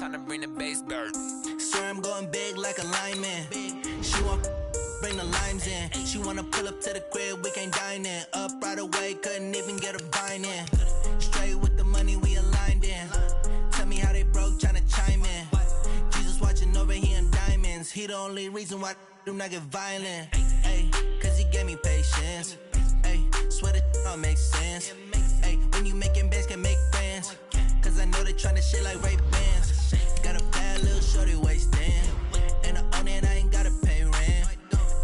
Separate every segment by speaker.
Speaker 1: time to bring the bass bird.
Speaker 2: Sir, I'm going big like a lineman. She want bring the limes in. She wanna pull up to the crib, we can't dine in. Up right away, couldn't even get a vine in. Straight with the money we aligned in. Tell me how they broke, tryna chime in. Jesus watching over here in diamonds. He the only reason why I do not get violent. Ay, cause he gave me patience. Ay, swear that all makes sense. Ay, when you making bands, can make friends. Cause I know they tryna shit like Ray-Bans. Got a bad little shorty wasting. And I own it, I ain't gotta pay rent.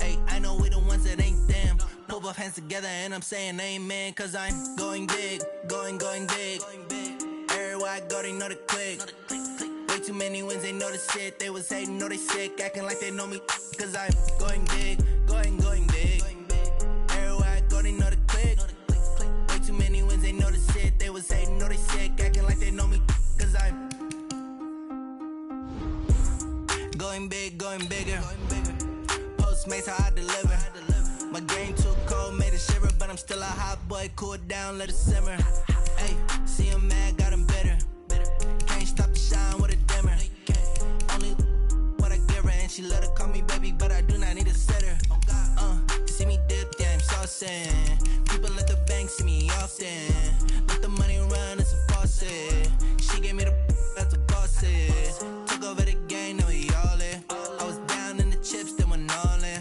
Speaker 2: Ay, I know we the ones that ain't them. Put both hands together and I'm saying amen. Cause I'm going big, going big. Everywhere I go, they know the click. Way too many wins, they know the shit. They was hating, know they sick, acting like they know me. Cause I'm going big, going big. Everywhere I go, they know the click. Way too many wins, they know the shit. They was hating, know they sick, acting like they know me. Cause I'm going big, going bigger. Postmates how I deliver. My game too cold, made it shiver. But I'm still a hot boy, cool it down, let it simmer. Ay, see him mad, got him bitter. Can't stop the shine with a dimmer. Only what I give her, and she let her call me baby, but I do not need a sitter. See me dip, yeah, I'm saucing. People at the bank see me often. Let the money run, it's a faucet. She gave me the that's a boss is. Took over the game, now we all in. I was down in the chips, then went all in.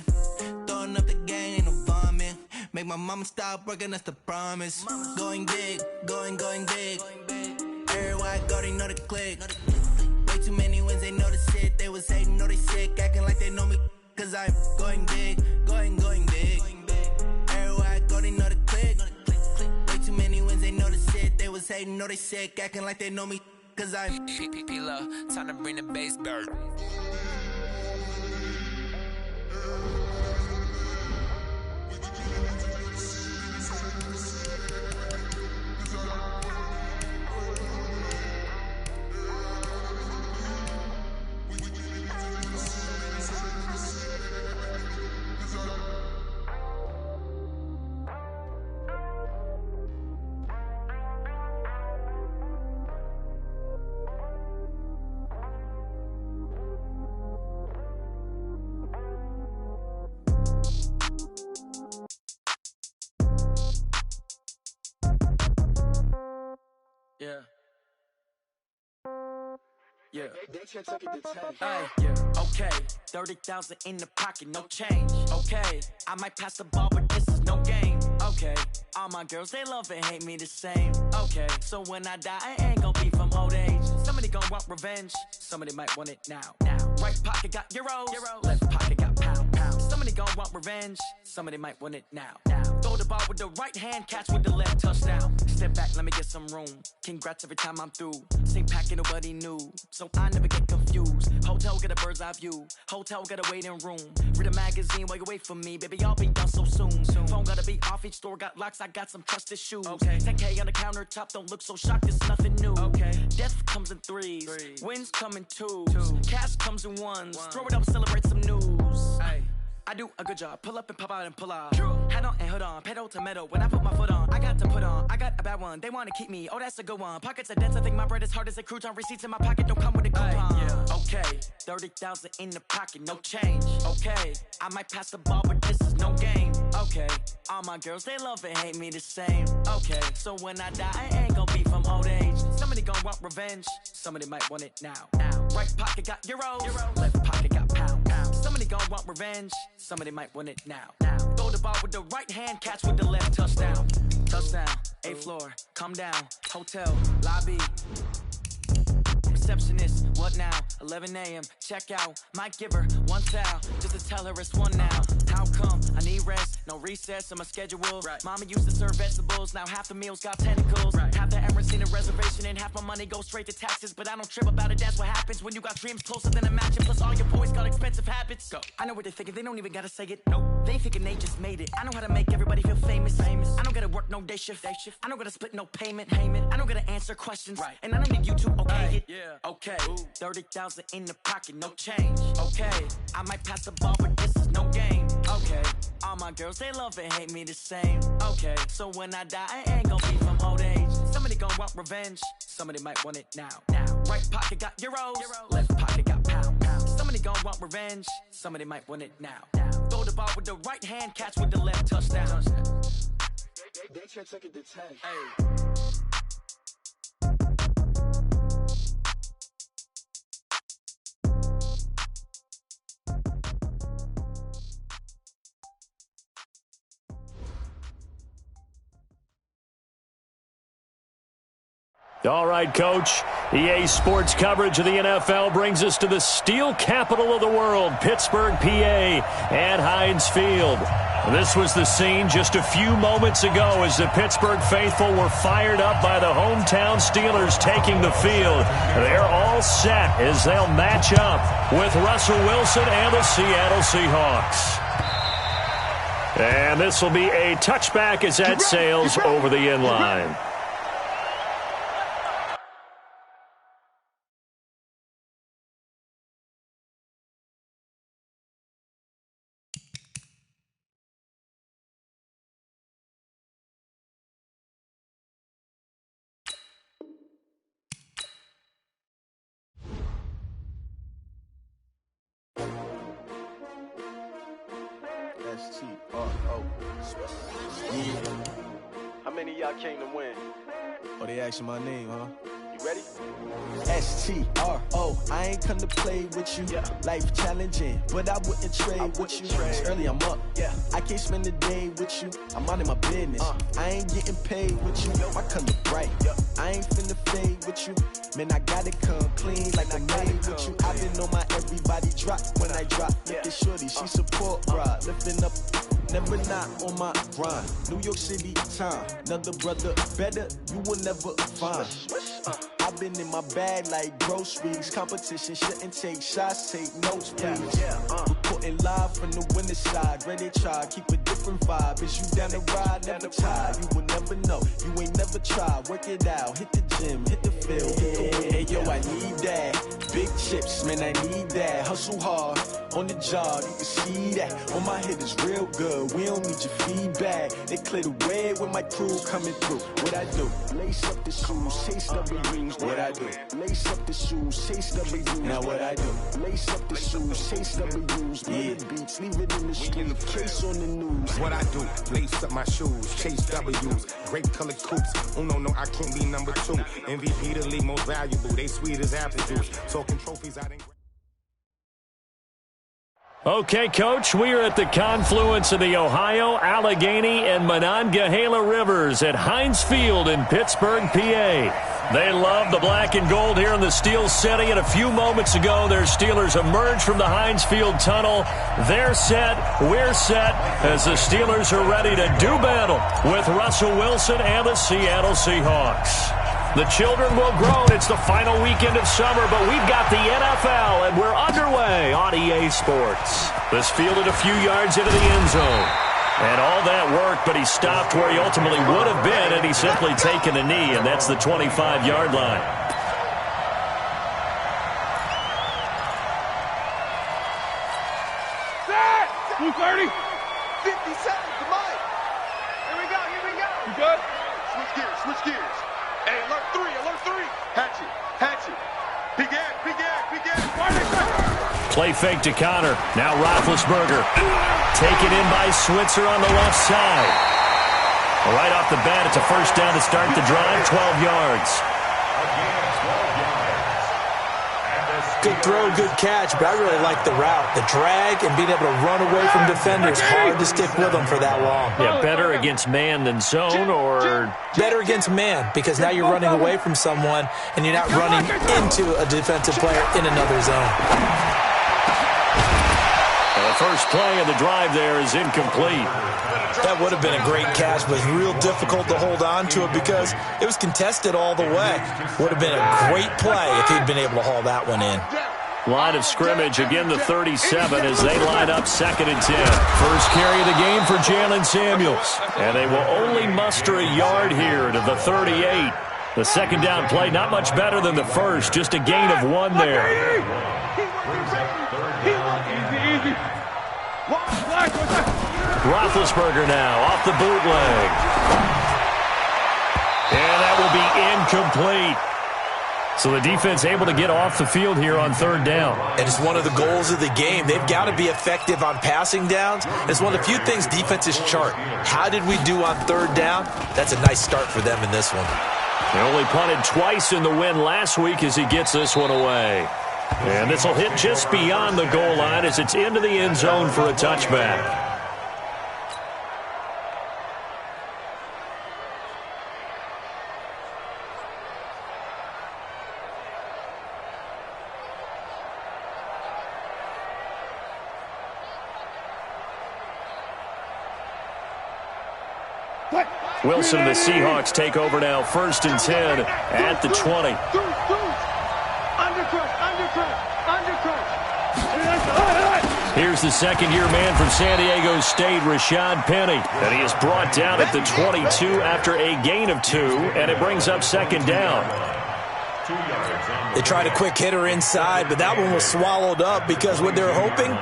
Speaker 2: Throwing up the game, ain't no bombing. Make my mama stop working, that's the promise. Going big, going big. Everywhere I go, they know the click. Way too many wins, they know the shit. They was hating, know they sick, acting like they know me. Cause I'm going big, going big. Everywhere I go, they know the click. Way too many wins, they know the shit. They was hating, know they sick, acting like they know me. Cause I'm
Speaker 1: P-P-P-Love, time to bring the bass bird.
Speaker 3: Yeah. Hey, yeah. Okay, 30,000 in the pocket, no change. Okay, I might pass the ball, but this is no game. Okay, all my girls, they love and hate me the same. Okay, so when I die, I ain't gon' be from old age. Somebody gon' want revenge, somebody might want it now. Right pocket got euros, left pocket got pound. Somebody gon' want revenge, somebody might want it now. Throw the ball with the right hand, catch with the left, touchdown. Step back, let me get some room. Congrats every time I'm through. Same packet, nobody knew, so I never get confused. Hotel get a bird's eye view, hotel get a waiting room. Read a magazine while you wait for me, baby, I'll be done so soon. Phone gotta be off, each store got locks, I got some trusted shoes. 10K on the countertop, don't look so shocked, it's nothing new. Death comes in threes, wins come in twos, cash comes in ones. Throw it up, celebrate some news. I do a good job, pull up and pop out and pull out. Head on and hood on, pedal to metal. When I put my foot on, I got to put on. I got a bad one, they wanna keep me, oh that's a good one. Pockets are dense, I think my bread is hard as a crouton. Receipts in my pocket don't come with a coupon. Okay, 30,000 in the pocket, no change. Okay, I might pass the ball, but this is no game. Okay, all my girls, they love and hate me the same. Okay, so when I die, I ain't gon' be from old age. Somebody gon' want revenge, somebody might want it now. Right pocket got euros, left pocket got pound. Somebody gon' want revenge, somebody might want it now. Throw the ball with the right hand, catch with the left, touchdown. Touchdown, 8th floor, come down, hotel, lobby. Receptionist, what now? 11 a.m., check out. Might give her one towel, just to tell her it's one now. How come? I need rest, no recess in my schedule. Mama used to serve vegetables, now half the meals got tentacles. Half the errands need a reservation, and half my money goes straight to taxes. But I don't trip about it, that's what happens when you got dreams closer than a match. And plus all your boys got expensive habits. I know what they're thinking, they don't even gotta say it. Nope, they thinking they just made it. I know how to make everybody feel famous. I don't gotta work no day shift. I don't gotta split no payment. I don't gotta answer questions, and I don't need you to okay it. Okay, 30,000 in the pocket, no change. Okay, I might pass the ball, but this is no game. Okay, all my girls, they love and hate me the same. Okay, so when I die, I ain't gon' be from old age. Somebody Somebody gon' want revenge. Somebody might want it now. Right pocket got euros. Left pocket got pounds. Somebody gon' want revenge. Somebody might want it now. Throw the ball with the right hand, catch with the left, touchdown.
Speaker 4: They took it to 10.
Speaker 3: Hey.
Speaker 5: All right, Coach. EA Sports coverage of the NFL brings us to the steel capital of the world, Pittsburgh, PA, at Heinz Field. This was the scene just a few moments ago as the Pittsburgh faithful were fired up by the hometown Steelers taking the field. They're all set as they'll match up with Russell Wilson and the Seattle Seahawks. And this will be a touchback as that sails over the end line.
Speaker 4: How many of y'all came to win?
Speaker 2: Oh, they asking my name, huh?
Speaker 4: You ready?
Speaker 2: S-T-R-O, I ain't come to play with you. Life challenging, but I wouldn't trade with you. It's early, I'm up. I can't spend the day with you. I'm out of my business. I ain't getting paid with you. My color bright. I ain't finna fade with you. Man, I gotta come clean like I made with you. I've been on my everybody drop when I drop. Look at shorty, she support ride. Lifting up, never not on my grind. New York City time, another brother better, you will never find. I've been in my bag like groceries. Competition shouldn't take shots, take notes, please. Reporting live from the winter side. Ready to try, keep a different vibe. Is you down the ride, never tired. You will never know, you ain't never tried. Work it out, hit the gym, hit the field, hit the win. Hey yo, I need that. Big chips, man, I need that. Hustle hard, on the job, you can see that. On my head is real good, we don't need your feedback. They clear the way when my crew coming through. What I do? Lace up the shoes, chase W's. What I do? Lace up the shoes, chase W's. Now what I do? Lace up the shoes, chase W's. Big beats, leave it in the street, case on the news.
Speaker 6: What I do? Lace up my shoes, chase W's. Grape colored coops. Oh no, I can't be number 2. MVP the league most valuable. They sweet as apple juice. Talking trophies, I didn't.
Speaker 5: Okay, Coach, we are at the confluence of the Ohio, Allegheny, and Monongahela Rivers at Heinz Field in Pittsburgh, PA. They love the black and gold here in the Steel City, and a few moments ago, their Steelers emerged from the Heinz Field tunnel. They're set, we're set, as the Steelers are ready to do battle with Russell Wilson and the Seattle Seahawks. The children will grow. It's the final weekend of summer, but we've got the NFL, and we're underway on EA Sports. This fielded a few yards into the end zone. And all that worked, but he stopped where he ultimately would have been, and he's simply taken a knee, and that's the 25-yard line.
Speaker 7: Set! 230.
Speaker 4: 50 seconds, come on. Here we go.
Speaker 7: You good?
Speaker 4: Switch gears. Hey, alert 3. Hatchet. Big egg.
Speaker 5: Play fake to Connor. Now Roethlisberger. Taken in by Switzer on the left side. Right off the bat, it's a first down to start the drive, 12 yards.
Speaker 8: Good throw, good catch, but I really like the route. The drag and being able to run away from defenders, hard to stick with them for that long.
Speaker 5: Yeah, better against man than zone, or?
Speaker 8: Better against man, because now you're running away from someone and you're not running into a defensive player in another zone.
Speaker 5: The first play of the drive there is incomplete.
Speaker 8: That would have been a great catch, but it's real difficult to hold on to it because it was contested all the way. Would have been a great play if he'd been able to haul that one in.
Speaker 5: Line of scrimmage, again the 37 as they line up 2nd and 10. First carry of the game for Jalen Samuels. And they will only muster a yard here to the 38. The second down play, not much better than the first, just a gain of 1 there.
Speaker 7: Easy.
Speaker 5: Roethlisberger now off the bootleg. And that will be incomplete. So the defense able to get off the field here on third down.
Speaker 8: And it's one of the goals of the game. They've got to be effective on passing downs. It's one of the few things defenses chart. How did we do on third down? That's a nice start for them in this one.
Speaker 5: They only punted twice in the win last week as he gets this one away. And this will hit just beyond the goal line as it's into the end zone for a touchback. Wilson and the Seahawks take over now, 1st and 10 at the 20. Here's the second-year man from San Diego State, Rashad Penny. And he is brought down at the 22 after a gain of 2, and it brings up 2nd down.
Speaker 8: They tried a quick hitter inside, but that one was swallowed up because what they're hoping,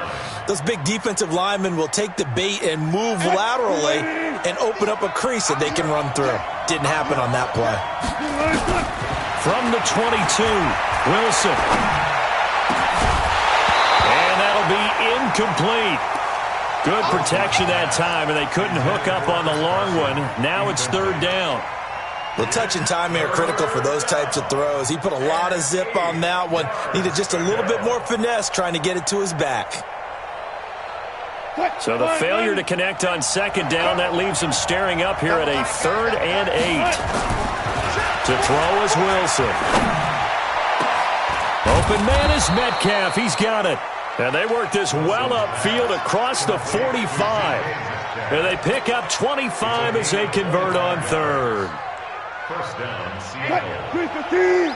Speaker 8: those big defensive linemen will take the bait and move laterally and open up a crease that they can run through. Didn't happen on that play.
Speaker 5: From the 22, Wilson. And that'll be incomplete. Good protection that time, and they couldn't hook up on the long one. Now it's 3rd down.
Speaker 8: The touch and time are critical for those types of throws. He put a lot of zip on that one. Needed just a little bit more finesse trying to get it to his back.
Speaker 5: So the failure to connect on 2nd down, that leaves him staring up here at a 3rd and 8. To throw is Wilson. Open man is Metcalf. He's got it. And they work this well upfield across the 45. And they pick up 25 as they convert on 3rd.
Speaker 7: First down, Seattle. 15.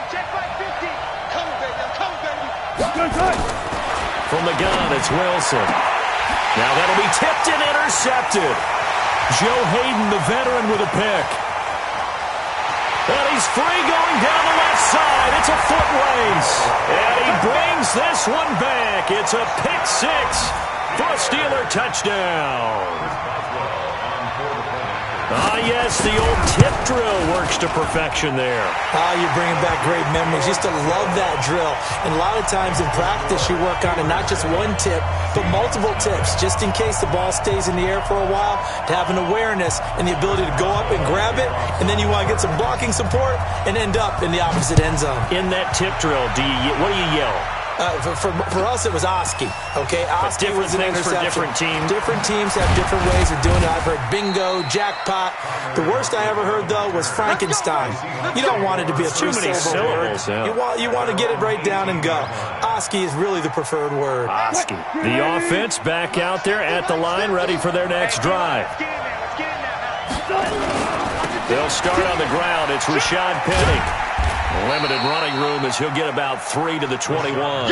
Speaker 7: Check by 15. Come, baby.
Speaker 5: From the gun, it's Wilson. Now that'll be tipped and intercepted. Joe Hayden, the veteran, with a pick. And he's free going down the left side. It's a foot race. And he brings this one back. It's a pick 6 for a Steeler touchdown. Ah, yes, the old tip drill works to perfection there.
Speaker 8: Ah, you're bringing back great memories. Used to love that drill. And a lot of times in practice, you work on it, not just one tip, but multiple tips, just in case the ball stays in the air for a while, to have an awareness and the ability to go up and grab it, and then you want to get some blocking support and end up in the opposite end zone.
Speaker 5: In that tip drill, what do you yell?
Speaker 8: For us, it was Oski. Okay, Oski was an interception.
Speaker 5: For different teams.
Speaker 8: Different teams have different ways of doing it. I've heard bingo, jackpot. The worst I ever heard, though, was Frankenstein. You don't want it to be a three-syllable word.
Speaker 5: Yeah.
Speaker 8: You want to get it right down and go. Oski is really the preferred word.
Speaker 5: Oski. The offense back out there at the line, ready for their next drive. They'll start on the ground. It's Rashad Penny. Limited running room as he'll get about 3 to the 21.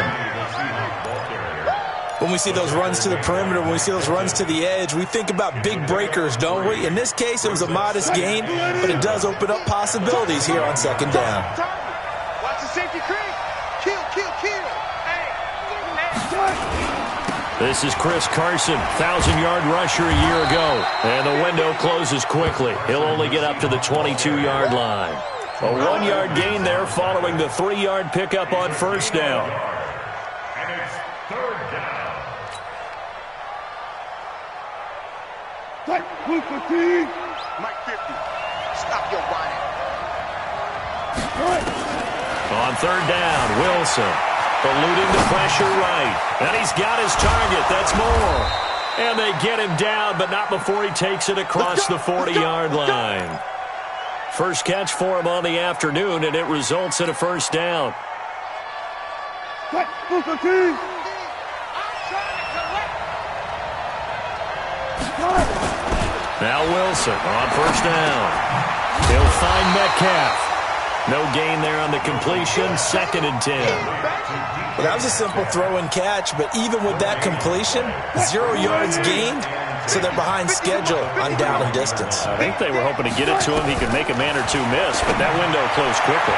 Speaker 8: When we see those runs to the perimeter, when we see those runs to the edge, we think about big breakers, don't we? In this case, it was a modest gain, but it does open up possibilities here on 2nd down.
Speaker 4: Watch the safety creep. Kill.
Speaker 5: This is Chris Carson, 1,000-yard rusher a year ago. And the window closes quickly. He'll only get up to the 22-yard line. A 1-yard gain there following the 3-yard pickup on 1st down.
Speaker 7: And it's 3rd down.
Speaker 4: Mike 50. Stop your whining.
Speaker 5: On 3rd down, Wilson eluding the pressure right. And he's got his target. That's more. And they get him down, but not before he takes it across the 40-yard line. First catch for him on the afternoon, and it results in a 1st down. Now Wilson on 1st down. He'll find Metcalf. No gain there on the completion. 2nd and 10.
Speaker 8: Well, that was a simple throw and catch, but even with that completion, 0 yards gained. So they're behind schedule on down and distance.
Speaker 5: I think they were hoping to get it to him. He could make a man or two miss, but that window closed quickly.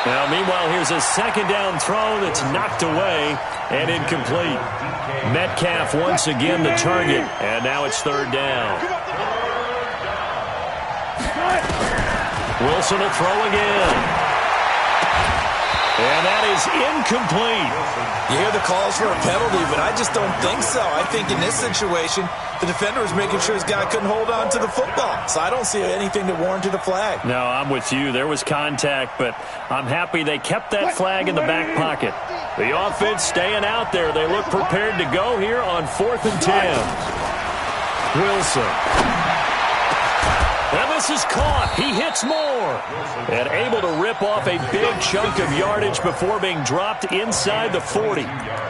Speaker 5: Now, meanwhile, here's a 2nd down throw that's knocked away and incomplete. Metcalf once again the target, and now it's 3rd down. Wilson will throw again. And that is incomplete.
Speaker 8: You hear the calls for a penalty, but I just don't think so. I think in this situation, the defender was making sure his guy couldn't hold on to the football. So I don't see anything that warranted a flag.
Speaker 5: No, I'm with you. There was contact, but I'm happy they kept that flag in the back pocket. The offense staying out there. They look prepared to go here on 4th and 10. Wilson. And this is caught. He hits more. And able to rip off a big chunk of yardage before being dropped inside the 40.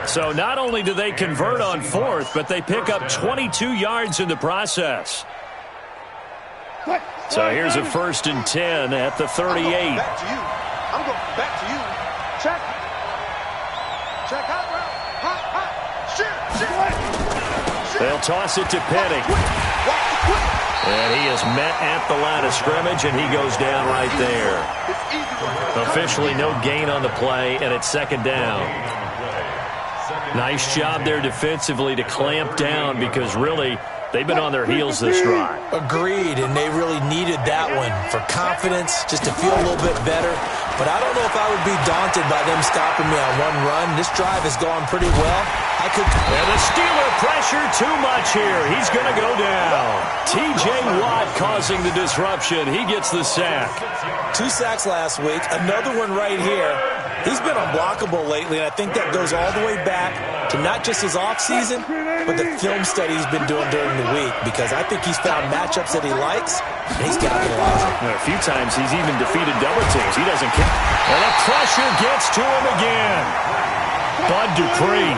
Speaker 5: So not only do they convert on 4th, but they pick up 22 yards in the process. So here's a 1st and 10 at the 38.
Speaker 4: Back to you. I'm going back to you. Check. Check out route. Hot. Shit.
Speaker 5: They'll toss it to Petty. And he is met at the line of scrimmage, and he goes down right there. Officially no gain on the play, and it's 2nd down. Nice job there defensively to clamp down because really they've been on their heels this drive.
Speaker 8: Agreed, and they really needed that one for confidence, just to feel a little bit better. But I don't know if I would be daunted by them stopping me on one run. This drive has gone pretty well.
Speaker 5: And the Steeler pressure too much here. He's going to go down. T.J. Watt causing the disruption. He gets the sack.
Speaker 8: 2 sacks last week. Another one right here. He's been unblockable lately, and I think that goes all the way back to not just his offseason, but the film study he's been doing during the week, because I think he's found matchups that he likes, and he's capitalized.
Speaker 5: A few times he's even defeated double teams. He doesn't care. And the pressure gets to him again. Bud Dupree.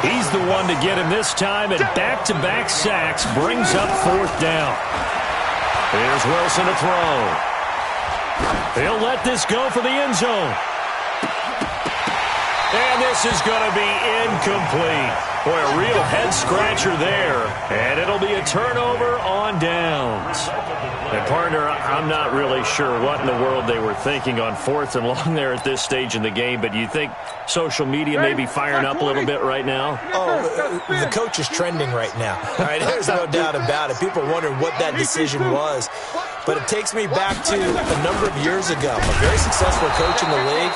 Speaker 5: He's the one to get him this time, and back-to-back sacks brings up 4th down. Here's Wilson to throw. He'll let this go for the end zone. And this is going to be incomplete. Boy, a real head-scratcher there. And it'll be a turnover on downs. And, partner, I'm not really sure what in the world they were thinking on 4th and long there at this stage in the game, but you think social media may be firing up a little bit right now?
Speaker 8: Oh, the coach is trending right now. All right, there's no doubt about it. People are wondering what that decision was. But it takes me back to a number of years ago. A very successful coach in the league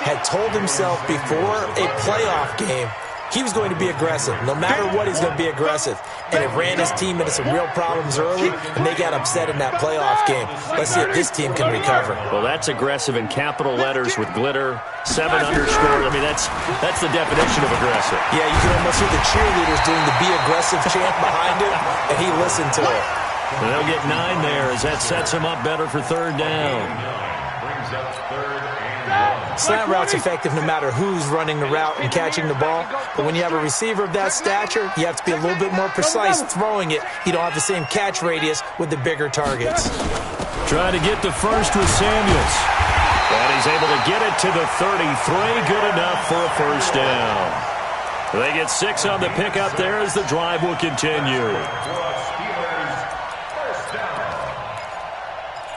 Speaker 8: had told himself before a playoff game he was going to be aggressive. No matter what, he's going to be aggressive. And it ran his team into some real problems early, and they got upset in that playoff game. Let's see if this team can recover.
Speaker 5: Well, that's aggressive in capital letters with glitter, 7 underscore. I mean, that's the definition of aggressive.
Speaker 8: Yeah, you can almost hear the cheerleaders doing the be aggressive chant behind him, and he listened to it.
Speaker 5: And they'll get 9 there as that sets him up better for 3rd down.
Speaker 7: Brings up 3rd and 1.
Speaker 8: Slant route's effective no matter who's running the route and catching the ball. But when you have a receiver of that stature, you have to be a little bit more precise throwing it. You don't have the same catch radius with the bigger targets.
Speaker 5: Trying to get the first with Samuels. And he's able to get it to the 33. Good enough for a 1st down. They get 6 on the pickup there as the drive will continue.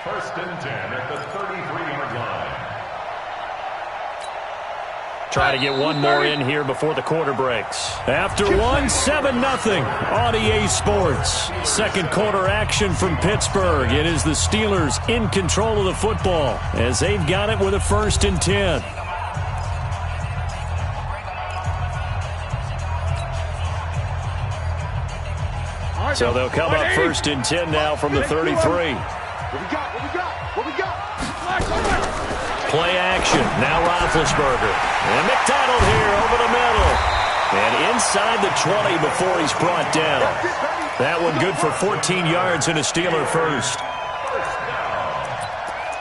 Speaker 7: 1st and 10 at the 33-yard line.
Speaker 5: Try to get one more in here before the quarter breaks. After one, 7-0 on EA Sports. 2nd quarter action from Pittsburgh. It is the Steelers in control of the football as they've got it with a 1st and 10. So they'll come up 1st and 10 now from the 33.
Speaker 4: What we got?
Speaker 5: Play action. Now Roethlisberger. And McDonald here over the middle. And inside the 20 before he's brought down. That one good for 14 yards and a Steeler 1st.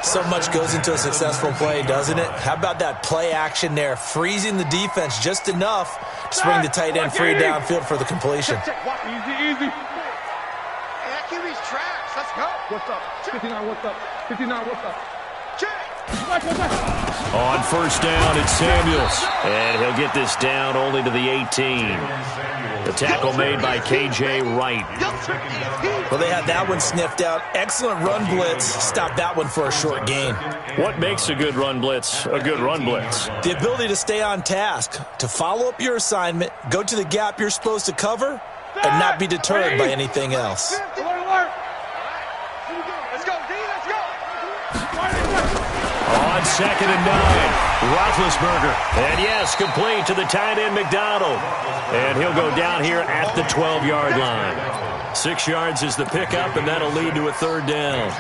Speaker 8: So much goes into a successful play, doesn't it? How about that play action there? Freezing the defense just enough to bring the tight end free downfield for the completion.
Speaker 4: Easy. Hey, QB's tracks. Let's go. What's up? 59, what's up? 59, what's up?
Speaker 5: On 1st down, it's Samuels. And he'll get this down only to the 18. The tackle made by K.J. Wright.
Speaker 8: Well, they had that one sniffed out. Excellent run blitz. Stopped that one for a short gain.
Speaker 5: What makes a good run blitz a good run blitz?
Speaker 8: The ability to stay on task, to follow up your assignment, go to the gap you're supposed to cover, and not be deterred by anything else.
Speaker 4: Let's go, D. Let's go.
Speaker 5: it's 2nd and 9. Roethlisberger. And yes, complete to the tight end McDonald. And he'll go down here at the 12-yard line. 6 yards is the pickup, and that'll lead to a 3rd down.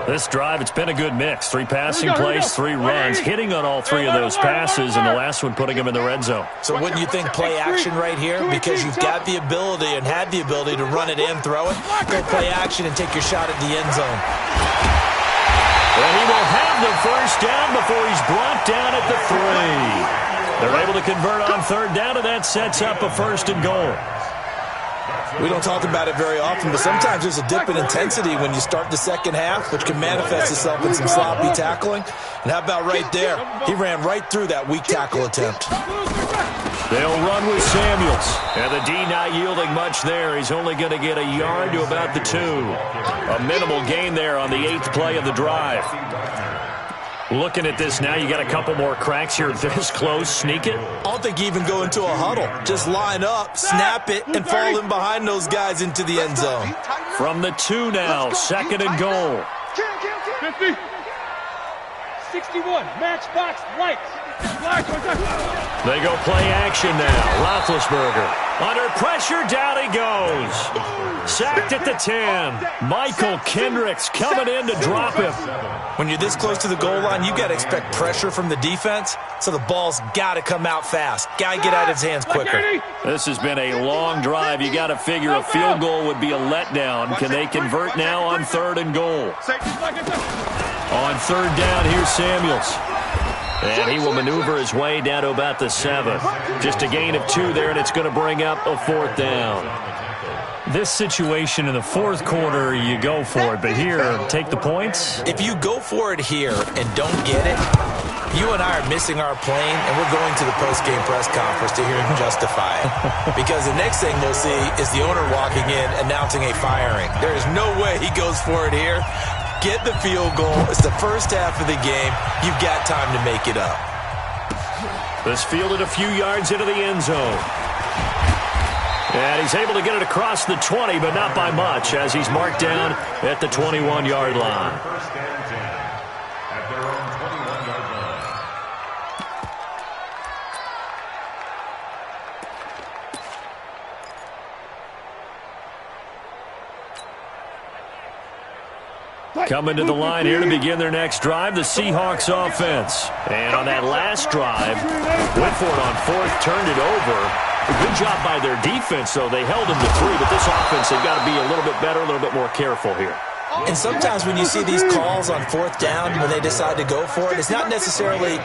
Speaker 5: This drive, it's been a good mix. 3 passing plays, 3 runs, hitting on all 3 of those passes, and the last one putting him in the red zone.
Speaker 8: So wouldn't you think play action right here? Because you've got the ability and had the ability to run it in, throw it, go play action and take your shot at the end zone.
Speaker 5: And he will have the 1st down before he's brought down at the 3. They're able to convert on 3rd down, and that sets up a 1st and goal.
Speaker 8: We don't talk about it very often, but sometimes there's a dip in intensity when you start the second half, which can manifest itself in some sloppy tackling. And how about right there? He ran right through that weak tackle attempt.
Speaker 5: They'll run with Samuels. And the D not yielding much there. He's only going to get a yard to about the 2. A minimal gain there on the 8th play of the drive. Looking at this now, you got a couple more cracks here. This close, sneak it.
Speaker 8: I don't think you even go into a huddle. Just line up, snap it, and fall in behind those guys into the end zone.
Speaker 5: From the 2 now, 2nd and goal.
Speaker 4: 50. 61, matchbox lights.
Speaker 5: They go play action now. Roethlisberger. Under pressure, down he goes. Sacked at the 10. Michael Kendricks coming in to drop him.
Speaker 8: When you're this close to the goal line, you got to expect pressure from the defense, so the ball's got to come out fast. Got to get out of his hands quicker.
Speaker 5: This has been a long drive. You got to figure a field goal would be a letdown. Can they convert now on 3rd and goal? On 3rd down, here's Samuels. And he will maneuver his way down to about the 7th. Just a gain of 2 there, and it's going to bring up a 4th down. This situation in the 4th quarter, you go for it. But here, take the points.
Speaker 8: If you go for it here and don't get it, you and I are missing our plane, and we're going to the post-game press conference to hear him justify it. Because the next thing we'll see is the owner walking in announcing a firing. There is no way he goes for it here. Get the field goal. It's the first half of the game. You've got time to make it up.
Speaker 5: This fielded a few yards into the end zone. And he's able to get it across the 20, but not by much, as he's marked down at the 21-yard line.
Speaker 7: First and 10 at their own 21-yard line.
Speaker 5: Coming to the line here to begin their next drive, the Seahawks offense. And on that last drive, went for it on 4th, turned it over. A good job by their defense, though. They held them to 3, but this offense, they've got to be a little bit better, a little bit more careful here.
Speaker 8: And sometimes when you see these calls on 4th down, when they decide to go for it, it's not necessarily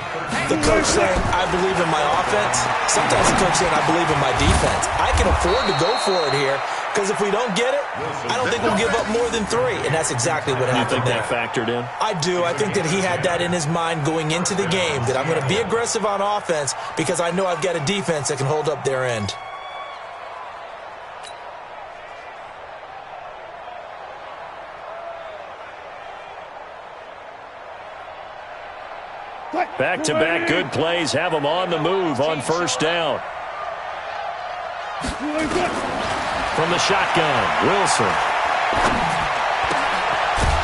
Speaker 8: the coach saying, I believe in my offense. Sometimes the coach saying, I believe in my defense. I can afford to go for it here, because if we don't get it, I don't think we'll give up more than 3. And that's exactly what happened there.
Speaker 5: You think that factored in?
Speaker 8: I do. I think that he had that in his mind going into the game, that I'm going to be aggressive on offense because I know I've got a defense that can hold up their end.
Speaker 5: Back-to-back good plays have them on the move on 1st down. From the shotgun, Wilson.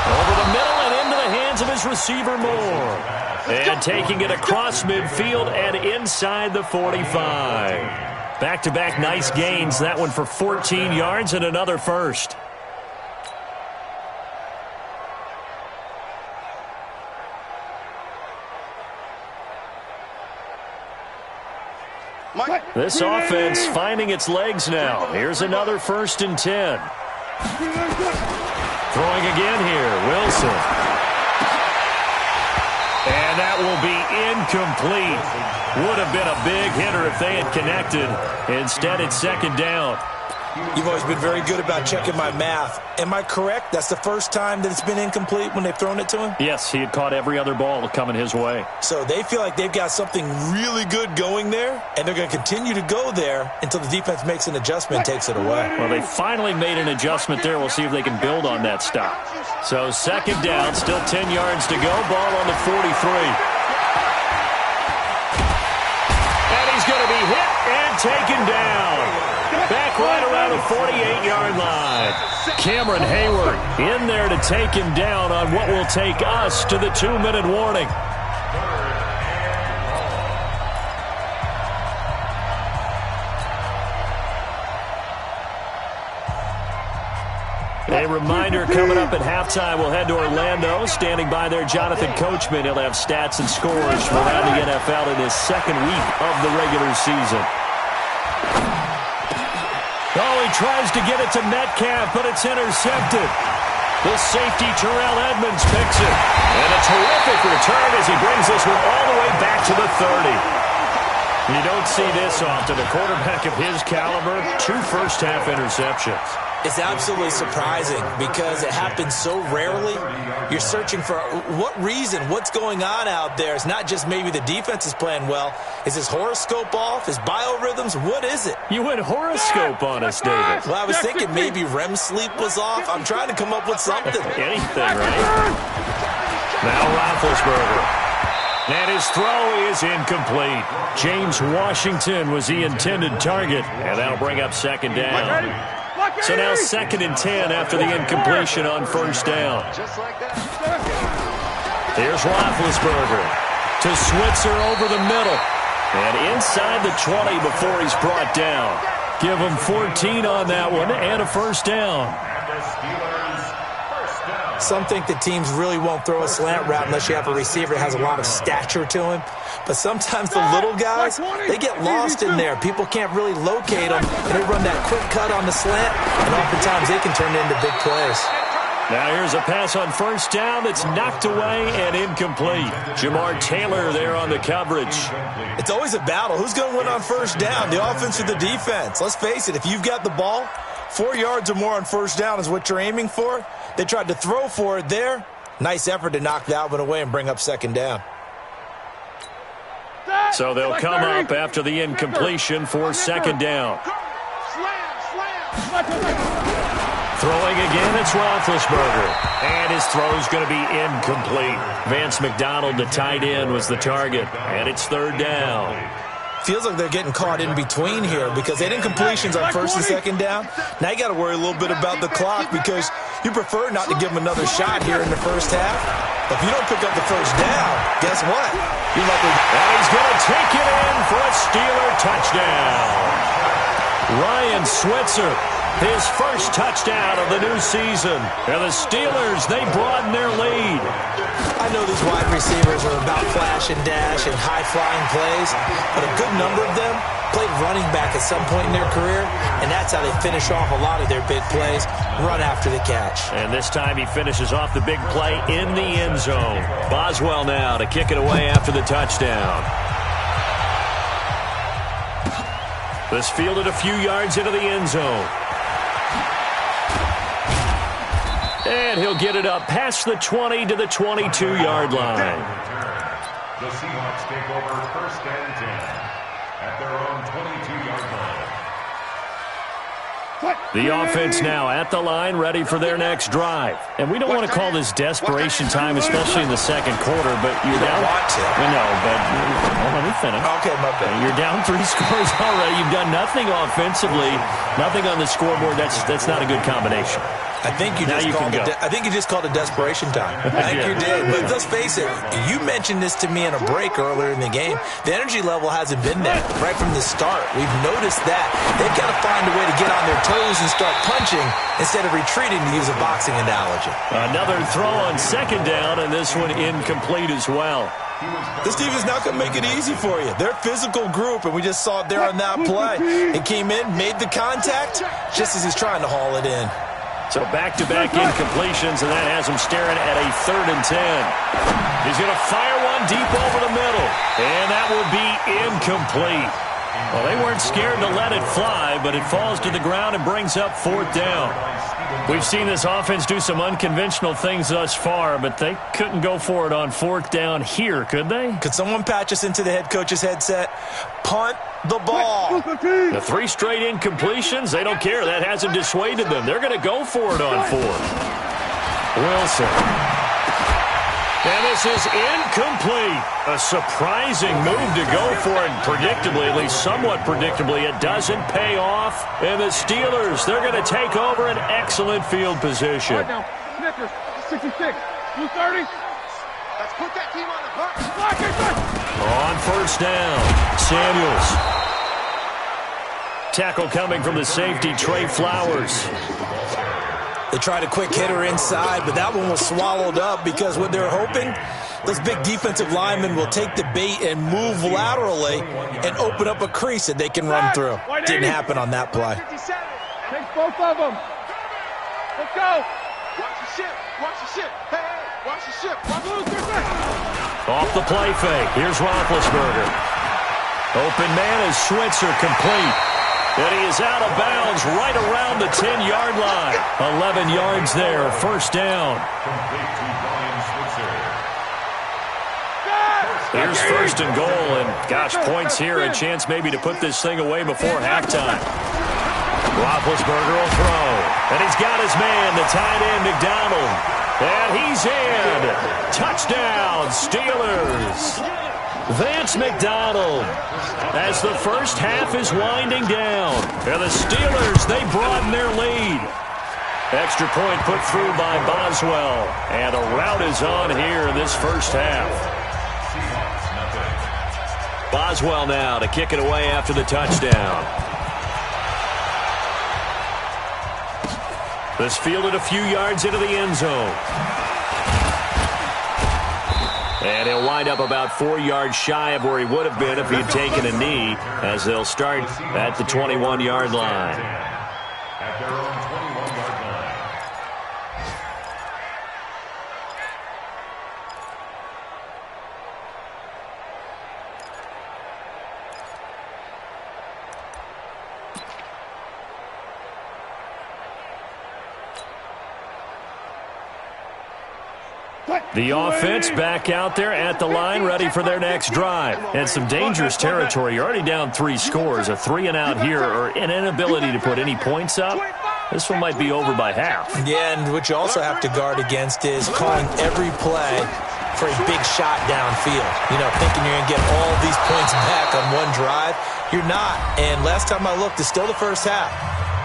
Speaker 5: Over the middle and into the hands of his receiver, Moore. And taking it across midfield and inside the 45. Back-to-back nice gains. That one for 14 yards and another 1st. This offense finding its legs now. Here's another 1st and 10. Throwing again here, Wilson. And that will be incomplete. Would have been a big hitter if they had connected. Instead, it's 2nd down.
Speaker 8: You've always been very good about checking my math. Am I correct? That's the first time that it's been incomplete when they've thrown it to him?
Speaker 5: Yes, he had caught every other ball coming his way.
Speaker 8: So they feel like they've got something really good going there, and they're going to continue to go there until the defense makes an adjustment and takes it away.
Speaker 5: Well, they finally made an adjustment there. We'll see if they can build on that stop. So 2nd down, still 10 yards to go. Ball on the 43. And he's going to be hit and taken down. Back right around the 48-yard line. Cameron Hayward in there to take him down on what will take us to the 2-minute warning. A reminder, coming up at halftime, we'll head to Orlando. Standing by there, Jonathan Coachman. He'll have stats and scores from around the NFL in his second week of the regular season. Oh, he tries to get it to Metcalf, but it's intercepted. The safety, Terrell Edmonds, picks it. And a terrific return as he brings this one all the way back to the 30. You don't see this often. A quarterback of his caliber, 2 first-half interceptions.
Speaker 8: It's absolutely surprising because it happens so rarely. You're searching for what reason, what's going on out there. It's not just maybe the defense is playing well. Is his horoscope off? His biorhythms? What is it?
Speaker 5: You went horoscope on us, David.
Speaker 8: Well, I was thinking maybe REM sleep was off. I'm trying to come up with something.
Speaker 5: Anything, right? Now Roethlisberger. And his throw is incomplete. James Washington was the intended target, and that'll bring up second down. So now 2nd and 10 after the incompletion on first down. Here's Roethlisberger to Switzer over the middle. And inside the 20 before he's brought down. Give him 14 on that one and a first down.
Speaker 8: Some think that teams really won't throw a slant route unless you have a receiver that has a lot of stature to him. But sometimes the little guys, they get lost in there. People can't really locate them. And they run that quick cut on the slant, and oftentimes they can turn it into big plays.
Speaker 5: Now here's a pass on first down that's knocked away and incomplete. Jamar Taylor there on the coverage.
Speaker 8: It's always a battle. Who's going to win on first down, the offense or the defense? Let's face it, if you've got the ball, 4 yards or more on first down is what you're aiming for. They tried to throw for it there. Nice effort to knock that one away and bring up second down.
Speaker 5: So they'll come up after the incompletion for second down. Throwing again, it's Roethlisberger. And his throw's going to be incomplete. Vance McDonald, the tight end, was the target. And it's third down.
Speaker 8: Feels like they're getting caught in between here because they did incompletions on first and second down. Now you got to worry a little bit about the clock because you prefer not to give them another shot here in the first half. If you don't pick up the first down, guess what? You're likely.
Speaker 5: And he's going to take it in for a Steeler touchdown. Ryan Switzer, his first touchdown of the new season. And the Steelers, they broaden their lead.
Speaker 8: I know these wide receivers are about flash and dash and high-flying plays, but a good number of them played running back at some point in their career, and that's how they finish off a lot of their big plays, run after the catch.
Speaker 5: And this time he finishes off the big play in the end zone. Boswell now to kick it away after the touchdown. This fielded a few yards into the end zone. And he'll get it up past the 20 to the 22-yard line.
Speaker 7: The Seahawks take over first and 10 at their own 22-yard line.
Speaker 5: The offense now at the line, ready for their next drive. And we don't want to call this desperation time, especially in the second quarter, but you're down. No, but let me finish.
Speaker 8: Okay, my bad.
Speaker 5: You're down 3 scores already. You've done nothing offensively, nothing on the scoreboard. That's not a good combination.
Speaker 8: I think you just called it desperation time. I think you did. But let's face it, you mentioned this to me in a break earlier in the game. The energy level hasn't been there right from the start. We've noticed that. They've got to find a way to get on their toes and start punching instead of retreating, to use a boxing analogy.
Speaker 5: Another throw on second down, and this one incomplete as well.
Speaker 8: This defense is not going to make it easy for you. They're a physical group, and we just saw it there on that play. It came in, made the contact, just as he's trying to haul it in.
Speaker 5: So back-to-back incompletions, and that has him staring at a 3rd and 10. He's going to fire one deep over the middle, and that will be incomplete. Well, they weren't scared to let it fly, but it falls to the ground and brings up 4th down. We've seen this offense do some unconventional things thus far, but they couldn't go for it on 4th down here, could they?
Speaker 8: Could someone patch us into the head coach's headset? Punt the ball.
Speaker 5: The 3 straight incompletions, they don't care. That hasn't dissuaded them. They're going to go for it on 4th. Wilson. And this is incomplete. A surprising move to go for it. Predictably, at least somewhat predictably, it doesn't pay off. And the Steelers, they're going to take over an excellent field position.
Speaker 4: Right now, Snickers, 66, 230. Let's put that team on the hook.
Speaker 5: On first down, Samuels. Tackle coming from the safety, Trey Flowers.
Speaker 8: They tried a quick hitter inside, but that one was swallowed up because what they're hoping, those big defensive linemen will take the bait and move laterally and open up a crease that they can run through. Didn't happen on that play.
Speaker 4: Take both of them. Let's go. Watch the ship. Watch the ship. Hey, watch the ship.
Speaker 5: Off the play fake. Here's Roethlisberger. Open man is Switzer, complete. And he is out of bounds right around the 10-yard line. 11 yards there, first down. Here's first and goal, and gosh, points here, a chance maybe to put this thing away before halftime. Roethlisberger will throw, and he's got his man, the tight end, McDonald. And he's in. Touchdown, Steelers. Vance McDonald, as the first half is winding down. And the Steelers, they broaden their lead. Extra point put through by Boswell. And a rout is on here in this first half. Boswell now to kick it away after the touchdown. This fielded a few yards into the end zone. And he'll wind up about 4 yards shy of where he would have been if he had taken a knee, as they'll start at the 21-yard line.
Speaker 7: At their own 21-yard line.
Speaker 5: The offense back out there at the line, ready for their next drive. And some dangerous territory. You're already down 3 scores. A 3-and-out here, or an inability to put any points up. This one might be over by half.
Speaker 8: Yeah, and what you also have to guard against is calling every play for a big shot downfield. You know, thinking you're going to get all these points back on one drive. You're not. And last time I looked, it's still the first half.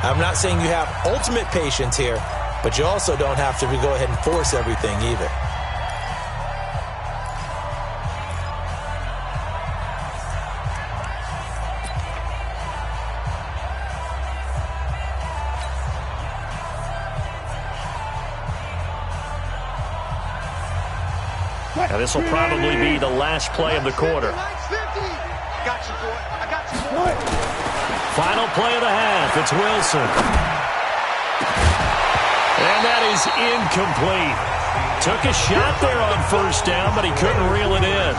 Speaker 8: I'm not saying you have ultimate patience here, but you also don't have to go ahead and force everything either.
Speaker 5: Now, this will probably be the last play of the quarter. Final play of the half. It's Wilson. And that is incomplete. Took a shot there on first down, but he couldn't reel it in.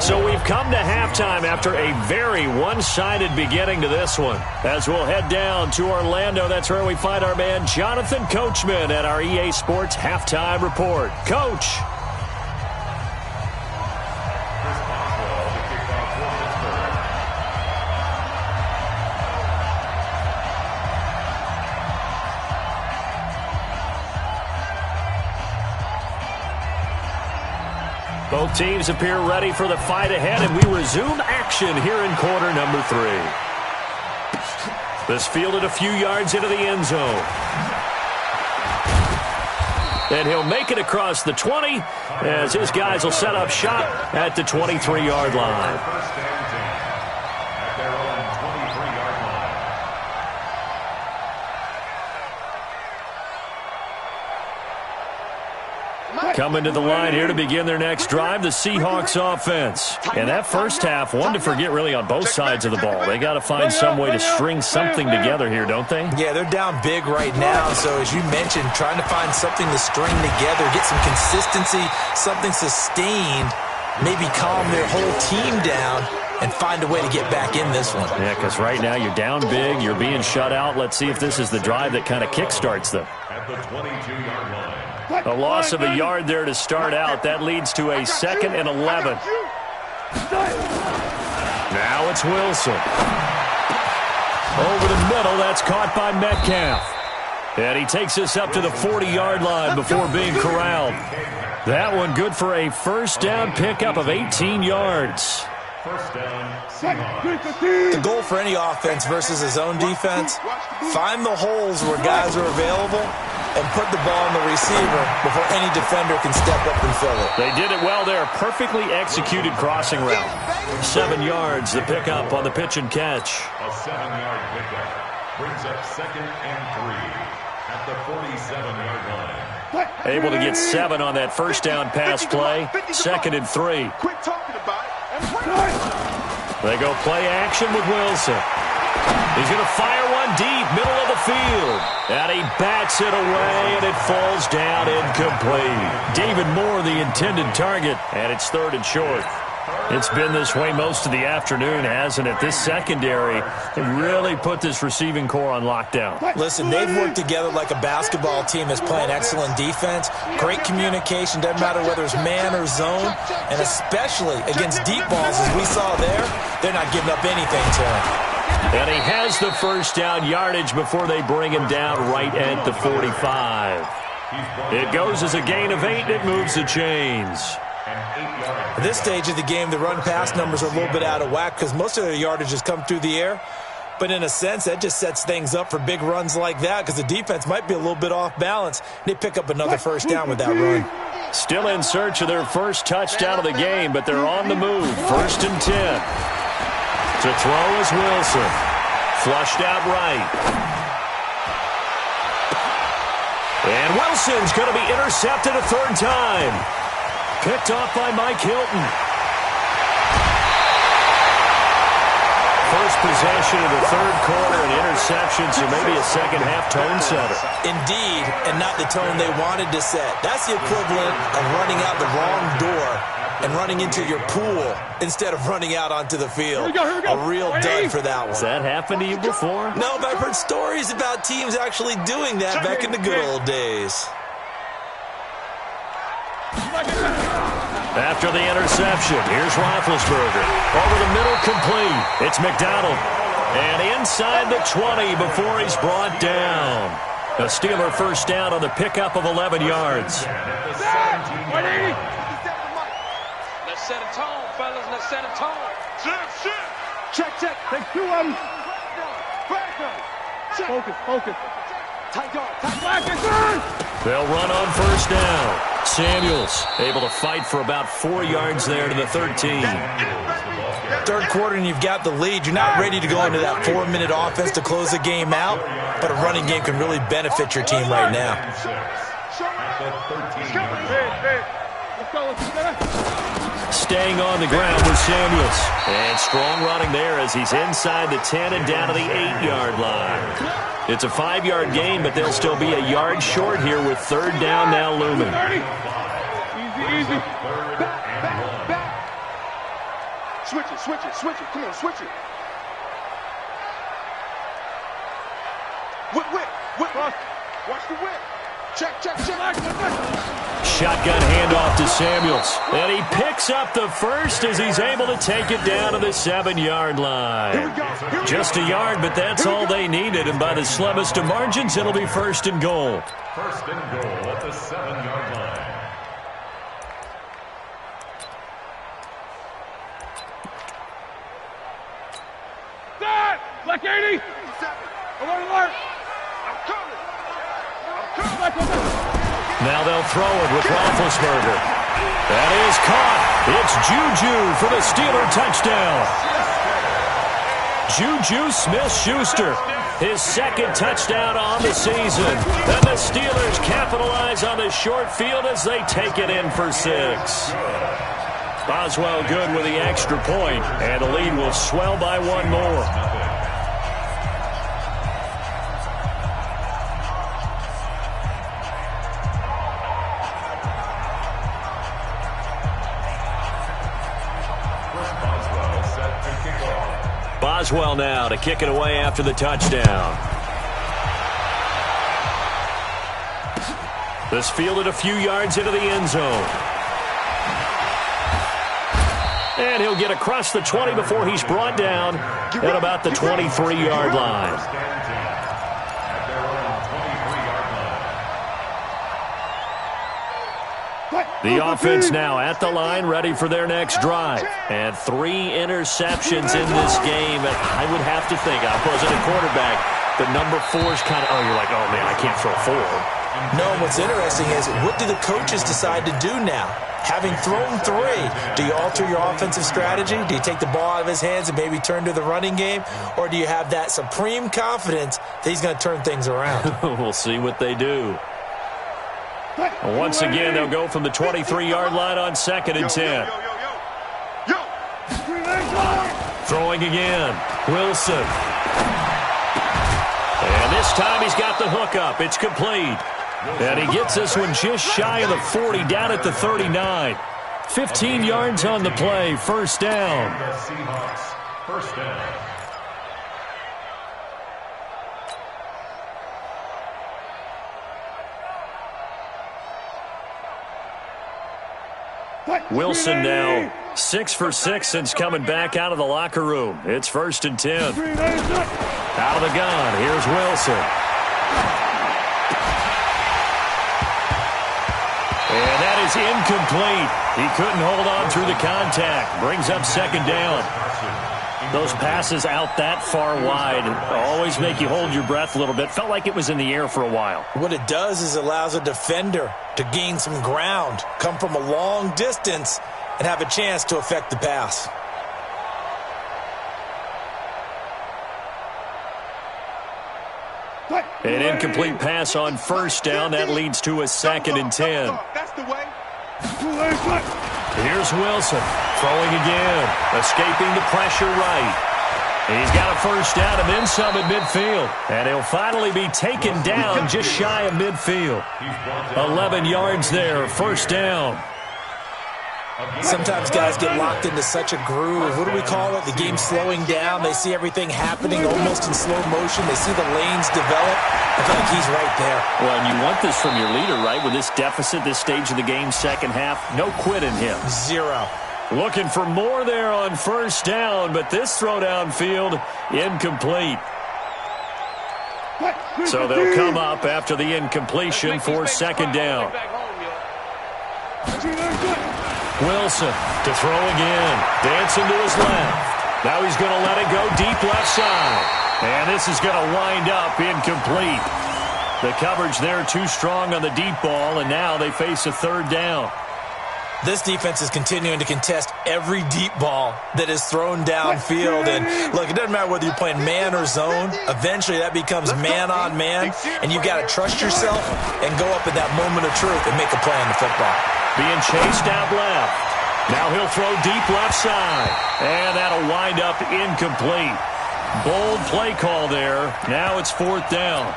Speaker 5: So we've come to halftime after a very one-sided beginning to this one. As we'll head down to Orlando, that's where we find our man Jonathan Coachman at our EA Sports Halftime Report. Coach. Both teams appear ready for the fight ahead, and we resume action here in quarter number 3. This fielded a few yards into the end zone. And he'll make it across the 20 as his guys will set up shop at the 23-yard line. Coming to the line here to begin their next drive, the Seahawks offense. And that first half, one to forget really on both sides of the ball. They got to find some way to string something together here, don't they?
Speaker 8: Yeah, they're down big right now. So as you mentioned, trying to find something to string together, get some consistency, something sustained, maybe calm their whole team down and find a way to get back in this one.
Speaker 5: Yeah, because right now you're down big, you're being shut out. Let's see if this is the drive that kind of kickstarts them.
Speaker 7: At the 22-yard line.
Speaker 5: A loss of a yard there to start out. That leads to a 2nd and 11. Now it's Wilson. Over the middle, that's caught by Metcalf. And he takes us up to the 40-yard line before being corralled. That one good for a first down pickup of 18 yards.
Speaker 7: First down, Seahawks.
Speaker 8: The goal for any offense versus his own defense, find the holes where guys are available and put the ball in the receiver before any defender can step up and fill it.
Speaker 5: They did it well there. Perfectly executed crossing route. 7 yards, the pickup on the pitch and catch.
Speaker 7: A 7-yard pickup brings up 2nd and 3 at the 47-yard line.
Speaker 5: Able to get 7 on that first down pass play. 2nd and 3.
Speaker 4: Quit talking about it.
Speaker 5: They go play action with Wilson. He's going to fire one deep, middle of the field. And he bats it away, and it falls down incomplete. David Moore, the intended target, and it's 3rd and short. It's been this way most of the afternoon, hasn't it? This secondary really put this receiving core on lockdown.
Speaker 8: Listen, they've worked together like a basketball team that's playing excellent defense. Great communication, doesn't matter whether it's man or zone. And especially against deep balls, as we saw there, they're not giving up anything to him.
Speaker 5: And he has the first down yardage before they bring him down right at the 45. It goes as a gain of 8, and it moves the chains.
Speaker 8: At this stage of the game, the run-pass numbers are a little bit out of whack because most of their yardage has come through the air. But in a sense, that just sets things up for big runs like that because the defense might be a little bit off balance. They pick up another first down with that run.
Speaker 5: Still in search of their first touchdown of the game, but they're on the move. 1st and 10. To throw is Wilson. Flushed out right. And Wilson's going to be intercepted a 3rd time. Picked off by Mike Hilton. First possession of the 3rd quarter, and interception, so maybe a second-half tone setter.
Speaker 8: Indeed, and not the tone they wanted to set. That's the equivalent of running out the wrong door and running into your pool instead of running out onto the field. Here we go. A real dud for that one.
Speaker 5: Has that happened to you before?
Speaker 8: No, but I've heard stories about teams actually doing that back in the good old days.
Speaker 5: After the interception, here's Roethlisberger. Over the middle, complete. It's McDonald. And inside the 20 before he's brought down. A Steeler first down on the pickup of 11 yards.
Speaker 4: Let's set a tone, fellas. Let's set a tone. Check. Take 2 of them. Focus. Tight guard.
Speaker 5: They'll run on first down. Samuels able to fight for about 4 yards there to the 13.
Speaker 8: 3rd quarter and you've got the lead. You're not ready to go into that 4-minute offense to close the game out, but a running game can really benefit your team right now.
Speaker 5: Staying on the ground with Samuels. And strong running there as he's inside the 10 and down to the 8-yard line. It's a 5-yard gain, but they'll still be a yard short here with 3rd down now looming.
Speaker 4: Easy. Back. Switch it. Come on, switch it. Whip. Watch the whip. Check.
Speaker 5: Shotgun handoff to Samuels. And he picks up the first as he's able to take it down to the 7-yard line. Just a yard, but that's all they needed. And by the slimmest of margins, it'll be 1st and goal.
Speaker 7: 1st and goal at the 7-yard line.
Speaker 4: Black 80. Alert. I'm coming.
Speaker 5: Now they'll throw it with Roethlisberger. That is caught. It's Juju for the Steeler touchdown. Juju Smith-Schuster, his 2nd touchdown on the season. And the Steelers capitalize on the short field as they take it in for 6. Boswell good with the extra point, and the lead will swell by 1 more. Boswell now to kick it away after the touchdown. This fielded a few yards into the end zone. And he'll get across the 20 before he's brought down at about the 23-yard line.
Speaker 4: What?
Speaker 5: The offense now at the line, ready for their next drive. And 3 interceptions in this game. And I would have to think, I wasn't a quarterback, but number 4 is kind of, you're like, oh, man, I can't throw 4.
Speaker 8: No, what's interesting is, what do the coaches decide to do now? Having thrown 3, do you alter your offensive strategy? Do you take the ball out of his hands and maybe turn to the running game? Or do you have that supreme confidence that he's going to turn things around?
Speaker 5: We'll see what they do. Once again, they'll go from the 23-yard line on 2nd and 10. Throwing again. Wilson. And this time he's got the hook up. It's complete. And he gets this one just shy of the 40, down at the 39. 15 yards on the play. First down.
Speaker 7: The Seahawks, first down.
Speaker 5: Wilson now 6 for 6 since coming back out of the locker room. It's 1st and 10. Out of the gun, here's Wilson. And that is incomplete. He couldn't hold on through the contact. Brings up 2nd down. Those passes out that far wide always make you hold your breath a little bit. Felt like it was in the air for a while.
Speaker 8: What it does is allows a defender to gain some ground, come from a long distance, and have a chance to affect the pass.
Speaker 5: An incomplete pass on 1st down. That leads to a 2nd and 10.
Speaker 4: That's the way.
Speaker 5: Here's Wilson throwing again, escaping the pressure right. He's got a 1st down and then some at midfield. And he'll finally be taken down just shy of midfield. 11 yards there, 1st down.
Speaker 8: Sometimes guys get locked into such a groove. What do we call it? The game slowing down. They see everything happening almost in slow motion. They see the lanes develop. I feel like he's right there.
Speaker 5: Well, and you want this from your leader, right? With this deficit, this stage of the game, 2nd half, no quit in him.
Speaker 8: 0.
Speaker 5: Looking for more there on 1st down, but this throw downfield, incomplete. So they'll come up after the incompletion for 2nd down. Wilson to throw again. Dancing to his left. Now he's going to let it go deep left side. And this is going to wind up incomplete. The coverage there too strong on the deep ball, and now they face a 3rd down.
Speaker 8: This defense is continuing to contest every deep ball that is thrown downfield. And, look, it doesn't matter whether you're playing man or zone. Eventually that becomes man on man, and you've got to trust yourself and go up at that moment of truth and make a play on the football.
Speaker 5: Being chased out left. Now he'll throw deep left side. And that'll wind up incomplete. Bold play call there. Now it's 4th down.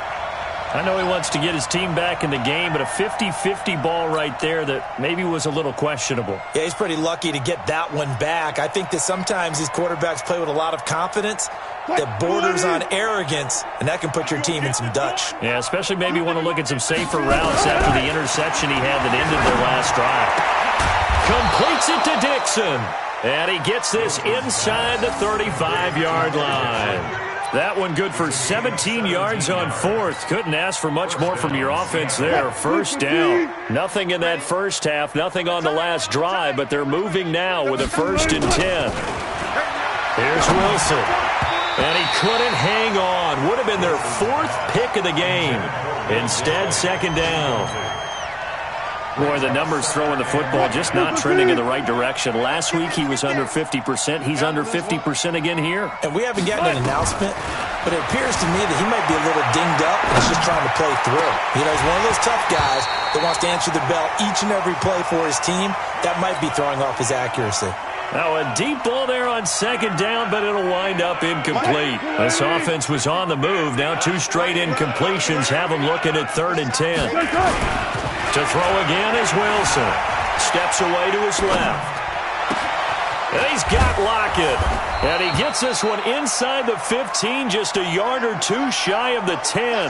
Speaker 5: I know he wants to get his team back in the game, but a 50-50 ball right there that maybe was a little questionable.
Speaker 8: Yeah, he's pretty lucky to get that one back. I think that sometimes these quarterbacks play with a lot of confidence that borders on arrogance, and that can put your team in some Dutch.
Speaker 5: Yeah, especially maybe want to look at some safer routes after the interception he had that ended their last drive. Completes it to Dixon, and he gets this inside the 35-yard line. That one good for 17 yards on 4th. Couldn't ask for much more from your offense there. 1st down. Nothing in that 1st half, nothing on the last drive, but they're moving now with a 1st and 10. Here's Wilson. And he couldn't hang on. Would have been their 4th pick of the game. Instead, 2nd down. Boy, the numbers throwing the football just not trending in the right direction. Last week he was under 50%. He's under 50% again here.
Speaker 8: And we haven't gotten an announcement, but it appears to me that he might be a little dinged up and he's just trying to play through. You know, he's one of those tough guys that wants to answer the bell each and every play for his team. That might be throwing off his accuracy.
Speaker 5: Now a deep ball there on 2nd down, but it'll wind up incomplete. This offense was on the move. Now 2 straight incompletions have them looking at 3rd and 10. To throw again is Wilson. Steps away to his left. And he's got Lockett. And he gets this one inside the 15, just a yard or 2 shy of the 10.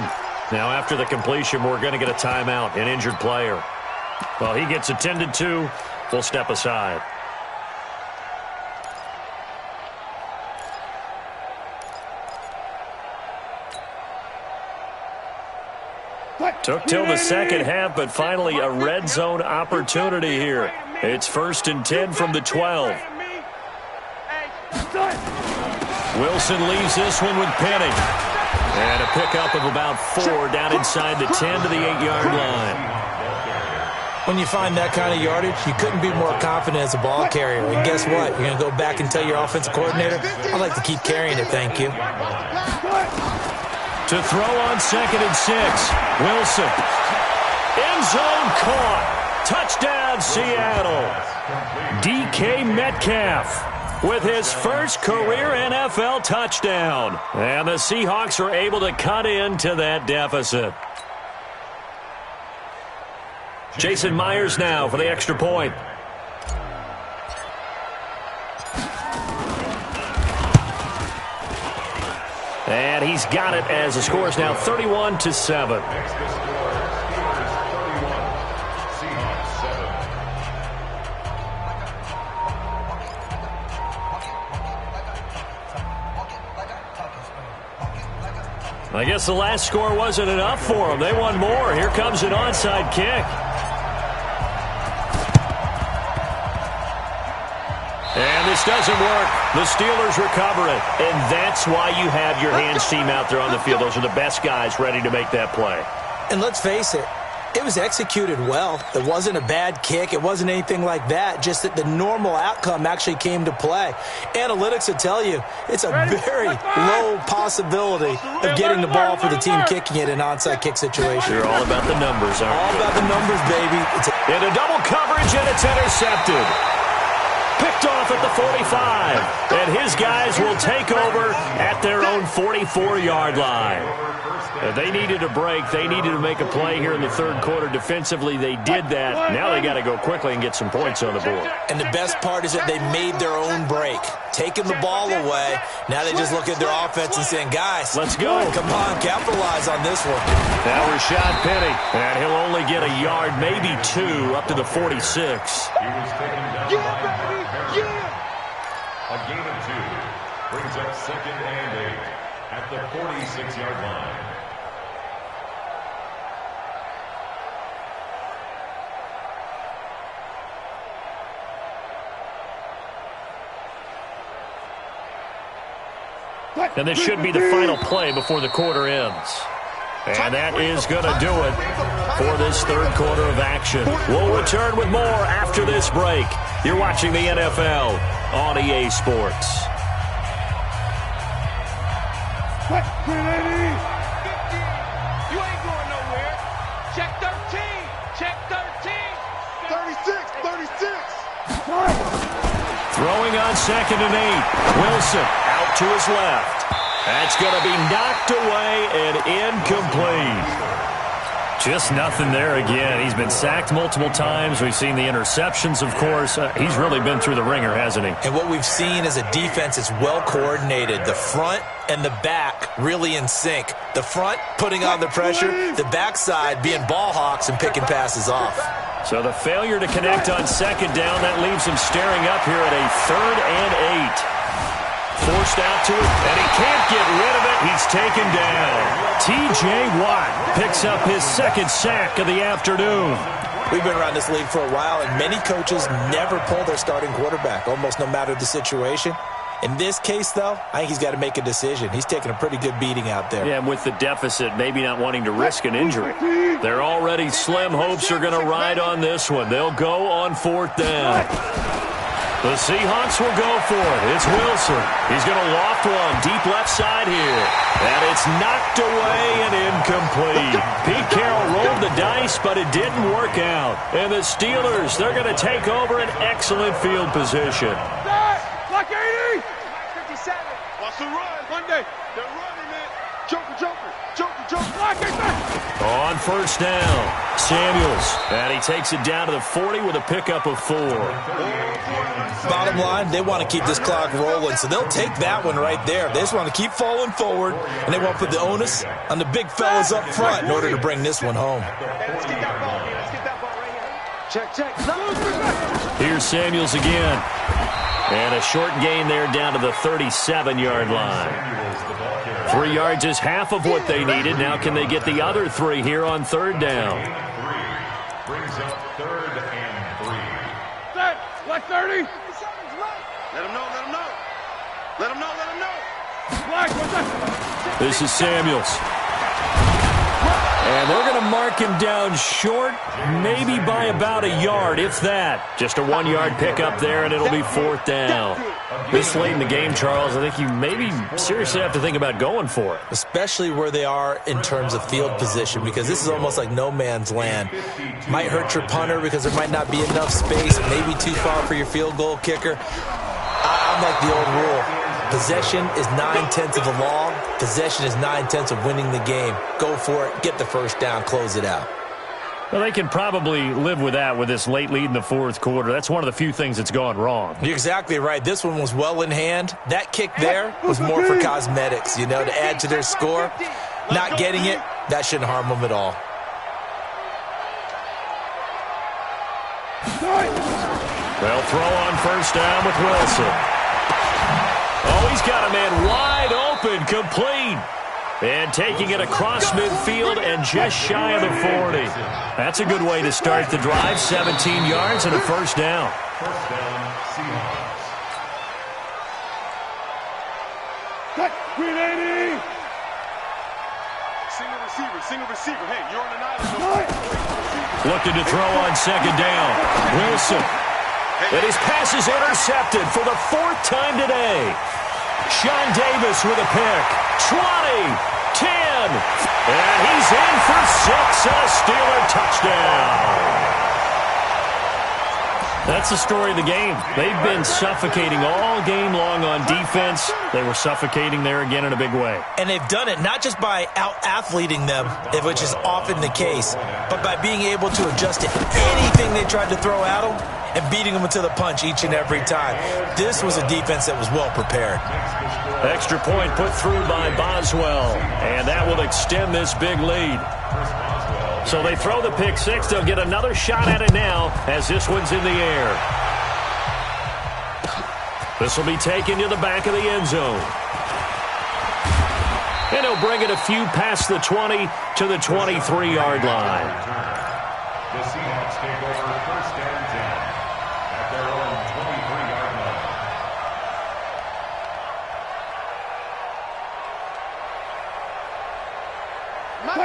Speaker 5: Now after the completion, we're going to get a timeout, an injured player. Well, he gets attended to. We'll step aside. Took till the second half, but finally a red zone opportunity here. It's 1st and 10 from the 12. Wilson leaves this one with Penny. And a pickup of about 4 down inside the 10 to the 8-yard line.
Speaker 8: When you find that kind of yardage, you couldn't be more confident as a ball carrier. And guess what? You're going to go back and tell your offensive coordinator, I'd like to keep carrying it, thank you.
Speaker 5: To throw on 2nd and 6. Wilson. End zone caught. Touchdown, Seattle. DK Metcalf with his first career NFL touchdown. And the Seahawks are able to cut into that deficit. Jason Myers now for the extra point. And he's got it as the score is now 31-7. I guess the last score wasn't enough for them. They won more. Here comes an onside kick. And this doesn't work. The Steelers recover it. And that's why you have your hands team out there on the field. Those are the best guys ready to make that play.
Speaker 8: And let's face it, it was executed well. It wasn't a bad kick. It wasn't anything like that. Just that the normal outcome actually came to play. Analytics will tell you it's a very low possibility of getting the ball for the team kicking it in an onside kick situation.
Speaker 5: You're all about the numbers, aren't you?
Speaker 8: All about the numbers, baby.
Speaker 5: Into double coverage, and it's intercepted. Picked off at the 45. And his guys will take over at their own 44-yard line. They needed a break. They needed to make a play here in the third quarter. Defensively, they did that. Now they got to go quickly and get some points on the board.
Speaker 8: And the best part is that they made their own break. Taking the ball away. Now they just look at their offense and saying, guys,
Speaker 5: let's go.
Speaker 8: Come on, capitalize on this one.
Speaker 5: Now Rashad Penny. And he'll only get a yard, maybe 2, up to the 46.
Speaker 7: He was taken down by a gain of 2. Brings up 2nd and 8 at the 46-yard line.
Speaker 5: And this should be the final play before the quarter ends. And that is going to do it for this third quarter of action. We'll return with more after this break. You're watching the NFL on EA Sports.
Speaker 4: You ain't going nowhere. Check 13. Check 13. 36.
Speaker 5: Throwing on 2nd and 8. Wilson out to his left. That's going to be knocked away and incomplete. Just nothing there again. He's been sacked multiple times. We've seen the interceptions, of course. He's really been through the ringer, hasn't he?
Speaker 8: And what we've seen is a defense that's well coordinated. The front and the back really in sync. The front putting on the pressure, the backside being ball hawks and picking passes off.
Speaker 5: So the failure to connect on 2nd down, that leaves him staring up here at a 3rd and 8. Forced out to it, and he can't get rid of it. He's taken down. T.J. Watt picks up his 2nd sack of the afternoon.
Speaker 8: We've been around this league for a while, and many coaches never pull their starting quarterback, almost no matter the situation. In this case, though, I think he's got to make a decision. He's taking a pretty good beating out there.
Speaker 5: Yeah, and with the deficit, maybe not wanting to risk an injury. They're already slim hopes are going to ride on this one. They'll go on 4th down. The Seahawks will go for it. It's Wilson. He's going to loft one deep left side here. And it's knocked away and incomplete. Pete Carroll rolled the dice, but it didn't work out. And the Steelers, they're going to take over an excellent field position.
Speaker 4: Like 80. 57. What's the run? Monday. They're running it. Joker. Like it back.
Speaker 5: On 1st down, Samuels. And he takes it down to the 40 with a pickup of 4.
Speaker 8: Bottom line, they want to keep this clock rolling, so they'll take that one right there. They just want to keep falling forward, and they want to put the onus on the big fellas up front in order to bring this one home.
Speaker 4: Let's get that ball. Check.
Speaker 5: Here's Samuels again. And a short gain there down to the 37-yard line. 3 yards is half of what they needed. Now can they get the other 3 here on third down?
Speaker 7: Brings up 3rd and 3.
Speaker 4: Set. Black 30. Let him know. Let him know. Let him know. Let him know. Black. What's that?
Speaker 5: This is Samuels. And they're going to mark him down short, maybe by about a yard, if that. Just a 1-yard pickup there, and it'll be 4th down. This late in the game, Charles, I think you maybe seriously have to think about going for it.
Speaker 8: Especially where they are in terms of field position, because this is almost like no man's land. Might hurt your punter because there might not be enough space, maybe too far for your field goal kicker. I'm like the old rule. Possession is 9/10 of the law. Possession is 9/10 of winning the game. Go for it. Get the first down. Close it out.
Speaker 5: Well, they can probably live with that with this late lead in the 4th quarter. That's one of the few things that's gone wrong.
Speaker 8: You're exactly right. This one was well in hand. That kick there was more for cosmetics, to add to their score. Not getting it, that shouldn't harm them at all.
Speaker 5: They'll throw on first down with Wilson. Oh, he's got a man wide open, complete. And taking it across midfield and just shy of the 40. That's a good way to start the drive. 17 yards and a first down.
Speaker 7: First down, Seahawks.
Speaker 4: Cut. Green 80. Single receiver. Hey, you're on an island.
Speaker 5: Looking to throw on second down. Wilson. And his pass is intercepted for the 4th time today. Sean Davis with a pick. 20, 10, and he's in for 6, a Steeler touchdown. That's the story of the game. They've been suffocating all game long on defense. They were suffocating there again in a big way.
Speaker 8: And they've done it not just by out-athleting them, which is often the case, but by being able to adjust to anything they tried to throw at them and beating them to the punch each and every time. This was a defense that was well prepared.
Speaker 5: Extra point put through by Boswell, and that will extend this big lead. So they throw the pick six. They'll get another shot at it now as this one's in the air. This will be taken to the back of the end zone. And he'll bring it a few past the 20 to the 23-yard line.
Speaker 7: The Seahawks take over first and 10 at their own 23-yard line.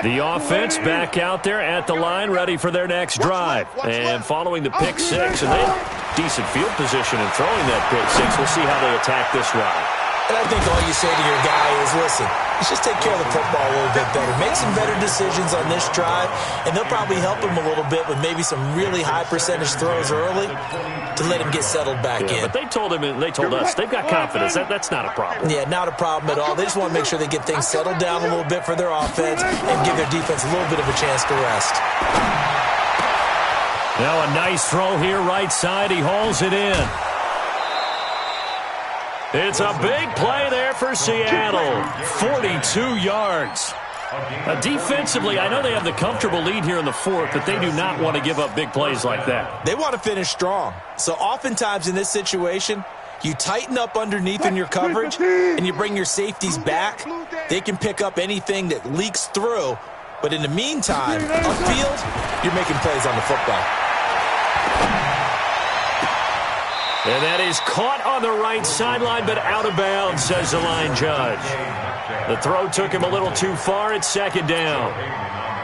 Speaker 5: The offense back out there at the line, ready for their next drive. And following the pick six, and they have decent field position in throwing that pick six. We'll see how they attack this ride.
Speaker 8: And I think all you say to your guy is, listen, let's just take care of the football a little bit better. Make some better decisions on this drive, and they'll probably help him a little bit with maybe some really high percentage throws early to let him get settled back in.
Speaker 5: But they told him, and they told us, they've got confidence. That's not a problem.
Speaker 8: Yeah, not a problem at all. They just want to make sure they get things settled down a little bit for their offense and give their defense a little bit of a chance to rest.
Speaker 5: Now a nice throw here, right side. He hauls it in. It's a big play there for Seattle. 42 yards. Defensively, I know they have the comfortable lead here in the fourth, but they do not want to give up big plays like that.
Speaker 8: They want to finish strong. So oftentimes in this situation, you tighten up underneath in your coverage and you bring your safeties back. They can pick up anything that leaks through. But in the meantime, upfield, you're making plays on the football.
Speaker 5: And that is caught on the right sideline, but out of bounds, says the line judge. The throw took him a little too far. It's second down.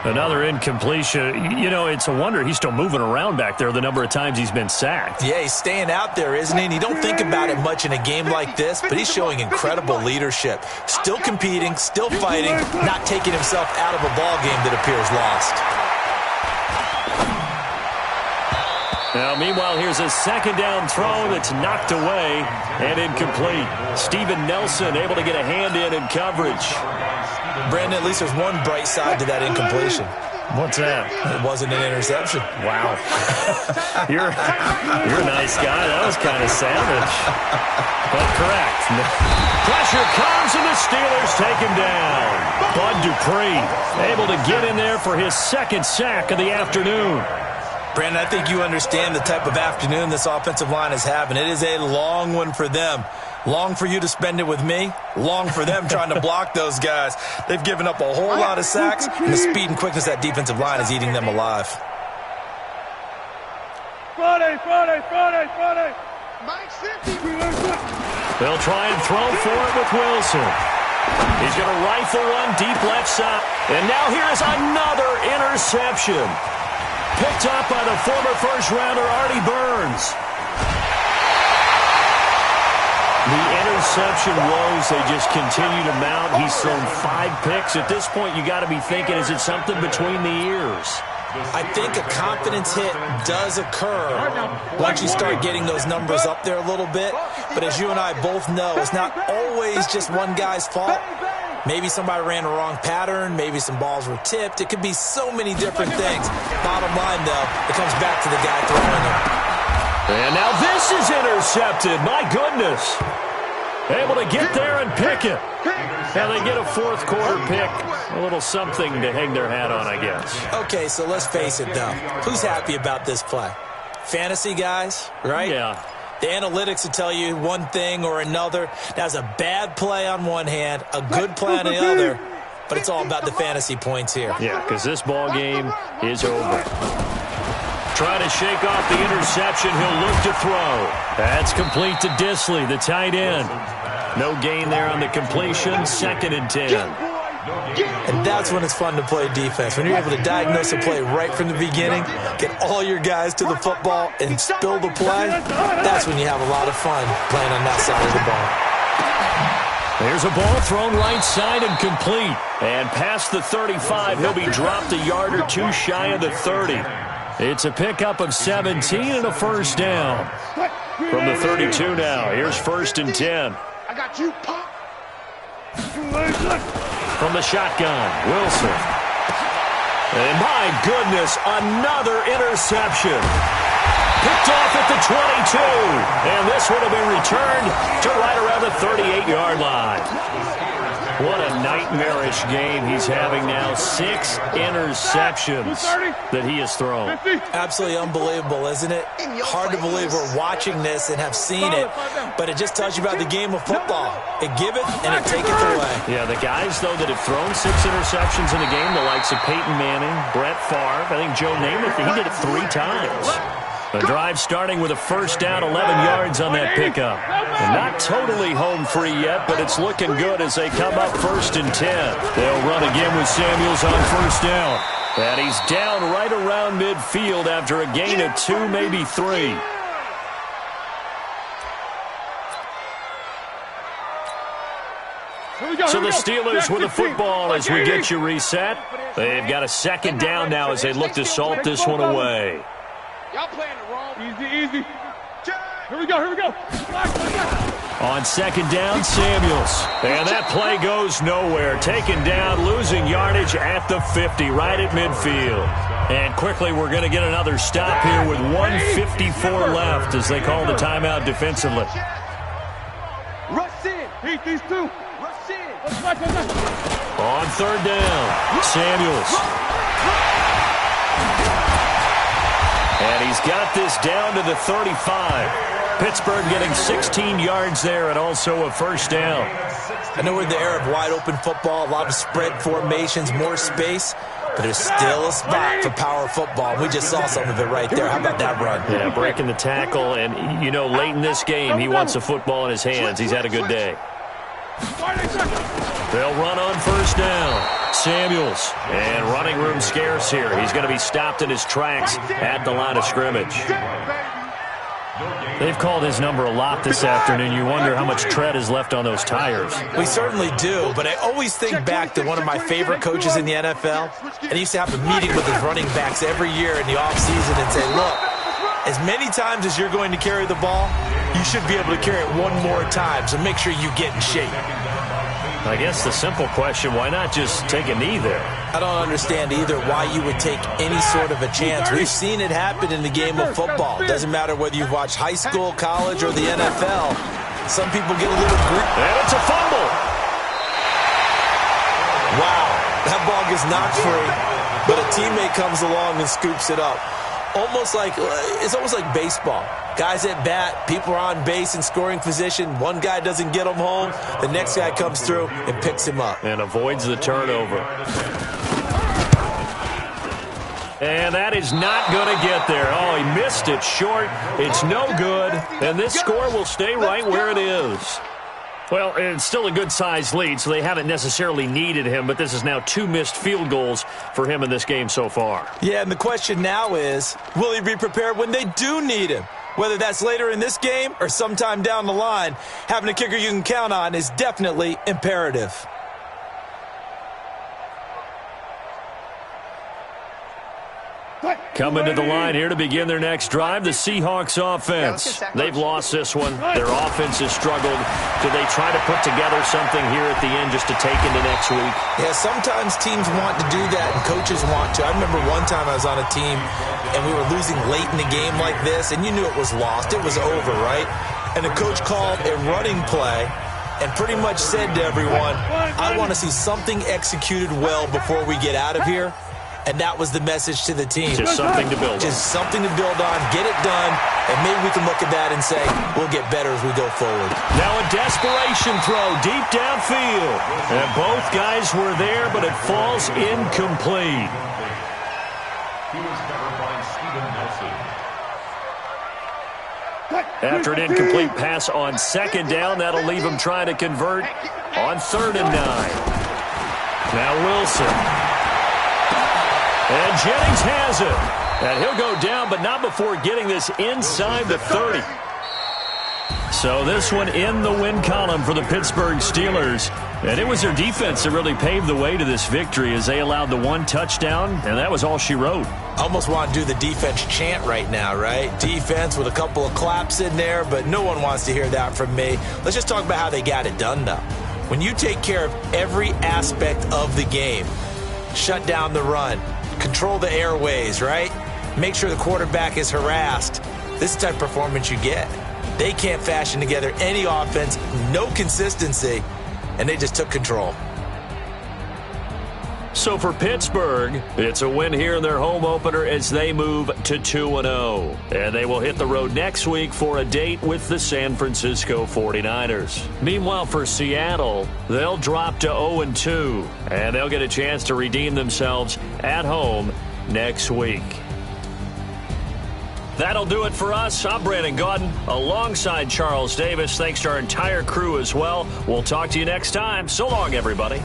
Speaker 5: Another incompletion. You know, it's a wonder he's still moving around back there the number of times he's been sacked.
Speaker 8: Yeah, he's staying out there, isn't he? And you don't think about it much in a game like this, but he's showing incredible leadership. Still competing, still fighting, not taking himself out of a ball game that appears lost.
Speaker 5: Now, meanwhile, here's a second down throw that's knocked away and incomplete. Steven Nelson able to get a hand in coverage.
Speaker 8: Brandon, at least there's one bright side to that incompletion.
Speaker 5: What's that?
Speaker 8: It wasn't an interception.
Speaker 5: Wow. You're a nice guy. That was kind of savage. But correct. Pressure comes, and the Steelers take him down. Bud Dupree able to get in there for his second sack of the afternoon.
Speaker 8: Brandon, I think you understand the type of afternoon this offensive line is having. It is a long one for them. Long for you to spend it with me. Long for them trying to block those guys. They've given up a whole lot of sacks, and the speed and quickness of that defensive line is eating them alive.
Speaker 4: Friday.
Speaker 5: They'll try and throw for it with Wilson. He's going to rifle one deep left side. And now here's another interception. Picked up by the former first-rounder Artie Burns. The interception woes, they just continue to mount. He's thrown 5 picks. At this point, you got to be thinking, is it something between the ears?
Speaker 8: I think a confidence hit does occur once you start getting those numbers up there a little bit. But as you and I both know, it's not always just one guy's fault. Maybe somebody ran a wrong pattern. Maybe some balls were tipped. It could be so many different things. Bottom line, though, it comes back to the guy throwing it.
Speaker 5: And now this is intercepted. My goodness. Able to get there and pick it. Now they get a fourth quarter pick. A little something to hang their hat on, I guess.
Speaker 8: Okay, so let's face it, though. Who's happy about this play? Fantasy guys, right?
Speaker 5: Yeah.
Speaker 8: The analytics will tell you one thing or another. That's a bad play on one hand, a good play on the other, but it's all about the fantasy points here.
Speaker 5: Yeah, because this ball game is over. Trying to shake off the interception. He'll look to throw. That's complete to Disley, the tight end. No gain there on the completion. 2nd and 10.
Speaker 8: And that's when it's fun to play defense. When you're able to diagnose a play right from the beginning, get all your guys to the football, and spill the play, that's when you have a lot of fun playing on that side of the ball.
Speaker 5: There's a ball thrown right side and complete. And past the 35, he'll be dropped a yard or two shy of the 30. It's a pickup of 17 and a first down. From the 32 now, here's 1st and 10.
Speaker 4: I got you, Pop.
Speaker 5: From the shotgun, Wilson. And my goodness, another interception. Picked off at the 22. And this one will be returned to right around the 38-yard line. What a nightmarish game he's having now. 6 interceptions that he has thrown.
Speaker 8: Absolutely unbelievable, isn't it? Hard to believe we're watching this and have seen it, but it just tells you about the game of football. It giveth and it taketh away.
Speaker 5: Yeah, the guys, though, that have thrown 6 interceptions in a game, the likes of Peyton Manning, Brett Favre, I think Joe Namath, he did it 3 times. The drive starting with a first down, 11 yards on that pickup. And not totally home free yet, but it's looking good as they come up 1st and 10. They'll run again with Samuels on first down. And he's down right around midfield after a gain of 2, maybe 3. So the Steelers with the football as we get you reset. They've got a 2nd down now as they look to salt this one away.
Speaker 4: Y'all playing it wrong. Easy. Here we go.
Speaker 5: On 2nd down, Samuels. And that play goes nowhere. Taken down, losing yardage at the 50, right at midfield. And quickly, we're going to get another stop here with 1:54 left as they call the timeout defensively.
Speaker 4: Rush in. Heat these 2. Rush in.
Speaker 5: On 3rd down, Samuels. And he's got this down to the 35. Pittsburgh getting 16 yards there and also a first down.
Speaker 8: I know we're in the era of wide-open football, a lot of spread formations, more space, but there's still a spot for power football. We just saw some of it right there. How about that run?
Speaker 5: Yeah, breaking the tackle, and, you know, late in this game, he wants the football in his hands. He's had a good day. They'll run on first down. Samuels, and running room scarce here. He's going to be stopped in his tracks at the line of scrimmage. They've called his number a lot this afternoon. You wonder how much tread is left on those tires.
Speaker 8: We certainly do, but I always think back to one of my favorite coaches in the NFL, and he used to have a meeting with his running backs every year in the offseason and say, look, as many times as you're going to carry the ball, you should be able to carry it one more time, so make sure you get in shape.
Speaker 5: I guess the simple question, why not just take a knee there?
Speaker 8: I don't understand either why you would take any sort of a chance. We've seen it happen in the game of football. It doesn't matter whether you've watched high school, college, or the NFL. Some people get a little green.
Speaker 5: And it's a fumble.
Speaker 8: Wow, that ball gets knocked free, but a teammate comes along and scoops it up. it's almost like baseball. Guys at bat, people are on base in scoring position. One guy doesn't get him home. The next guy comes through and picks him up.
Speaker 5: And avoids the turnover. And that is not going to get there. Oh, he missed it short. It's no good. And this score will stay right where it is. Well, it's still a good-sized lead, so they haven't necessarily needed him, but this is now 2 missed field goals for him in this game so far.
Speaker 8: Yeah, and the question now is, will he be prepared when they do need him? Whether that's later in this game or sometime down the line, having a kicker you can count on is definitely imperative.
Speaker 5: Coming to the line here to begin their next drive, the Seahawks offense. They've lost this one. Their offense has struggled. Do they try to put together something here at the end just to take into next week?
Speaker 8: Yeah, sometimes teams want to do that and coaches want to. I remember one time I was on a team and we were losing late in the game like this, and you knew it was lost. It was over, right? And the coach called a running play and pretty much said to everyone, I want to see something executed well before we get out of here. And that was the message to the team.
Speaker 5: Just something to build on.
Speaker 8: Just something to build on, get it done, and maybe we can look at that and say, we'll get better as we go forward.
Speaker 5: Now a desperation throw deep downfield. And both guys were there, but it falls incomplete.
Speaker 7: He was covered by Steven Nelson.
Speaker 5: After an incomplete pass on second down, that'll leave him trying to convert on 3rd and 9. Now Wilson. And Jennings has it. And he'll go down, but not before getting this inside the 30. So this one in the win column for the Pittsburgh Steelers. And it was their defense that really paved the way to this victory as they allowed the 1 touchdown, and that was all she wrote.
Speaker 8: I almost want to do the defense chant right now, right? Defense with a couple of claps in there, but no one wants to hear that from me. Let's just talk about how they got it done, though. When you take care of every aspect of the game, shut down the run, control the airways, right? Make sure the quarterback is harassed. This is the type of performance you get. They can't fashion together any offense, no consistency, and they just took control.
Speaker 5: So for Pittsburgh, it's a win here in their home opener as they move to 2-0. And they will hit the road next week for a date with the San Francisco 49ers. Meanwhile, for Seattle, they'll drop to 0-2. And they'll get a chance to redeem themselves at home next week. That'll do it for us. I'm Brandon Gaudin alongside Charles Davis. Thanks to our entire crew as well. We'll talk to you next time. So long, everybody.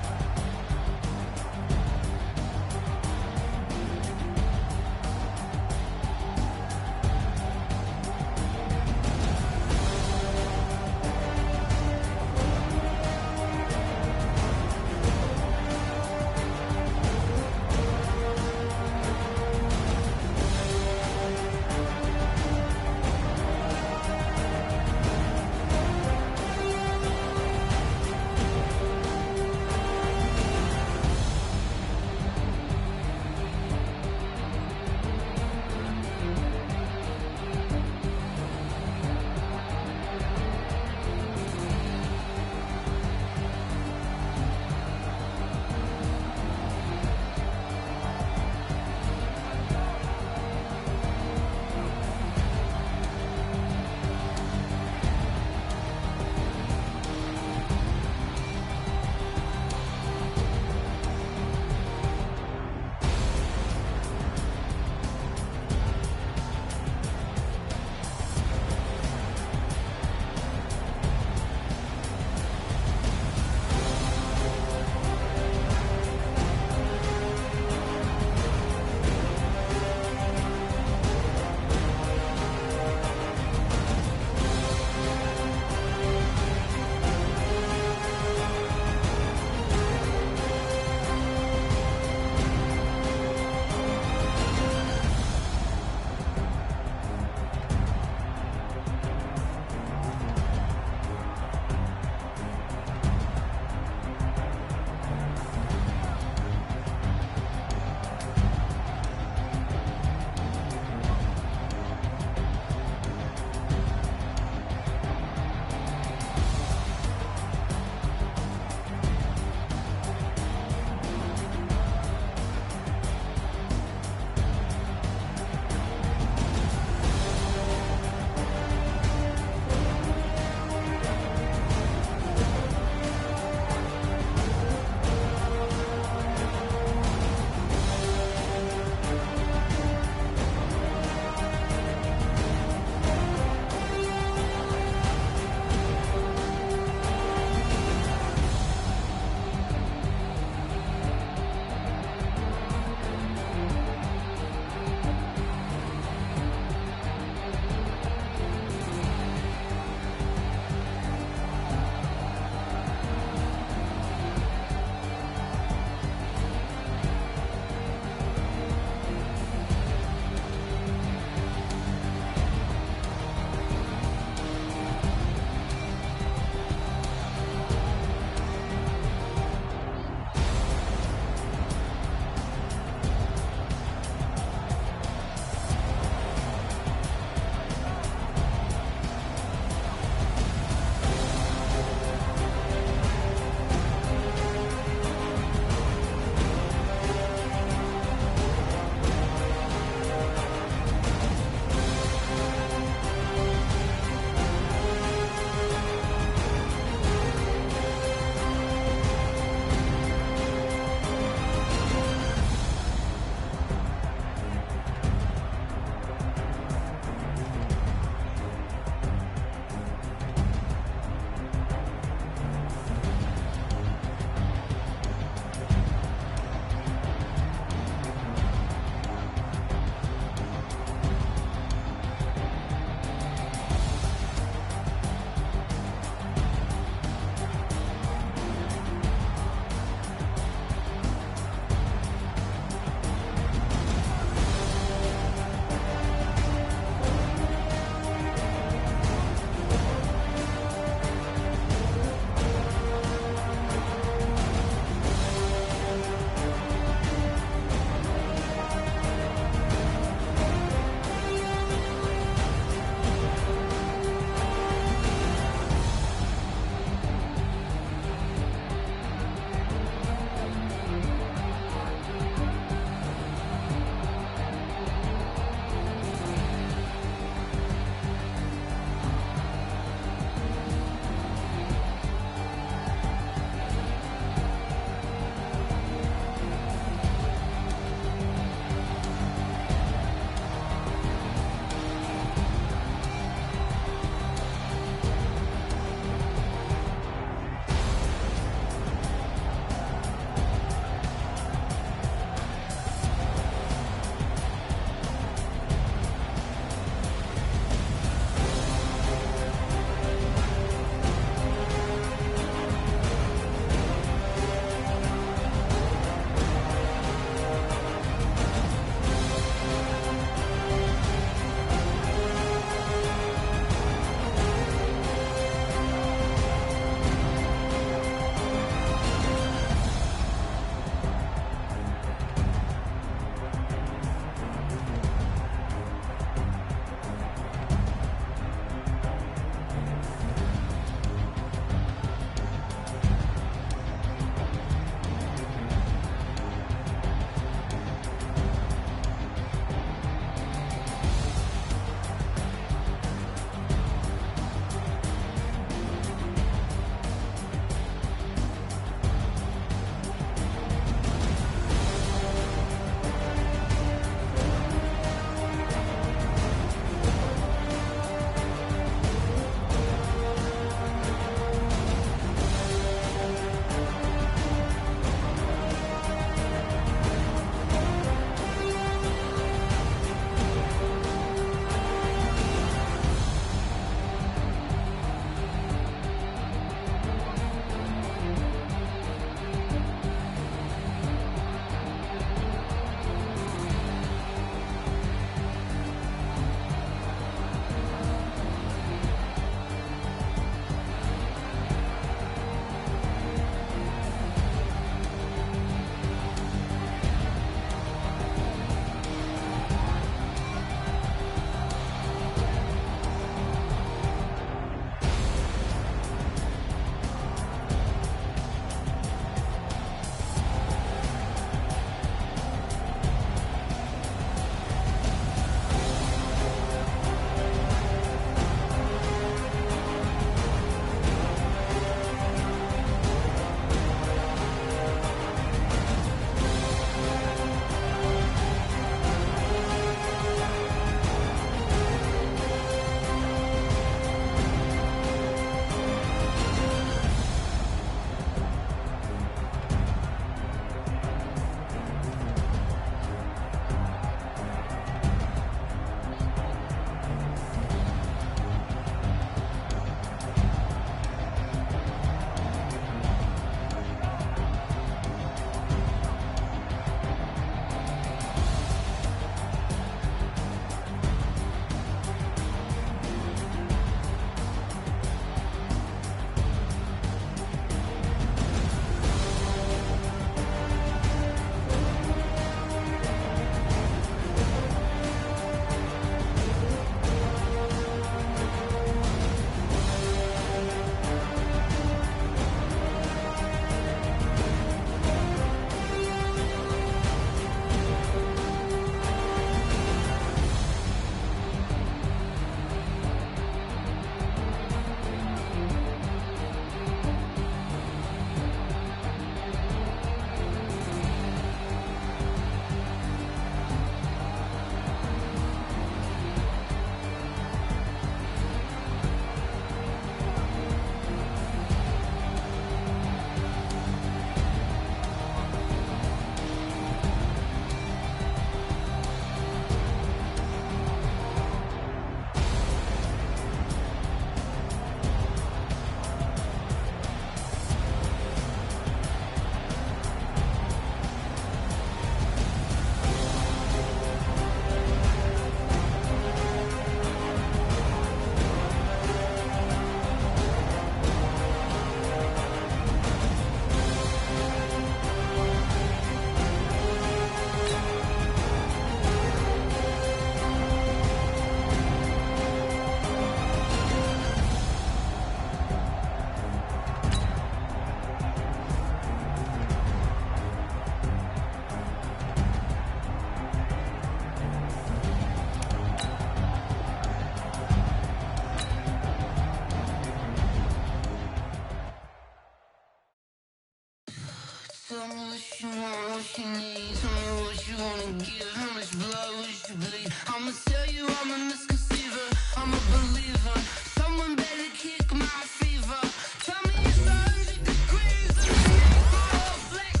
Speaker 9: you need? Tell me what you wanna give. How much blood would you bleed? I'ma tell you I'm a misconceiver. I'm a believer. Someone better kick my fever. Tell me it's 100 degrees underneath my whole flesh.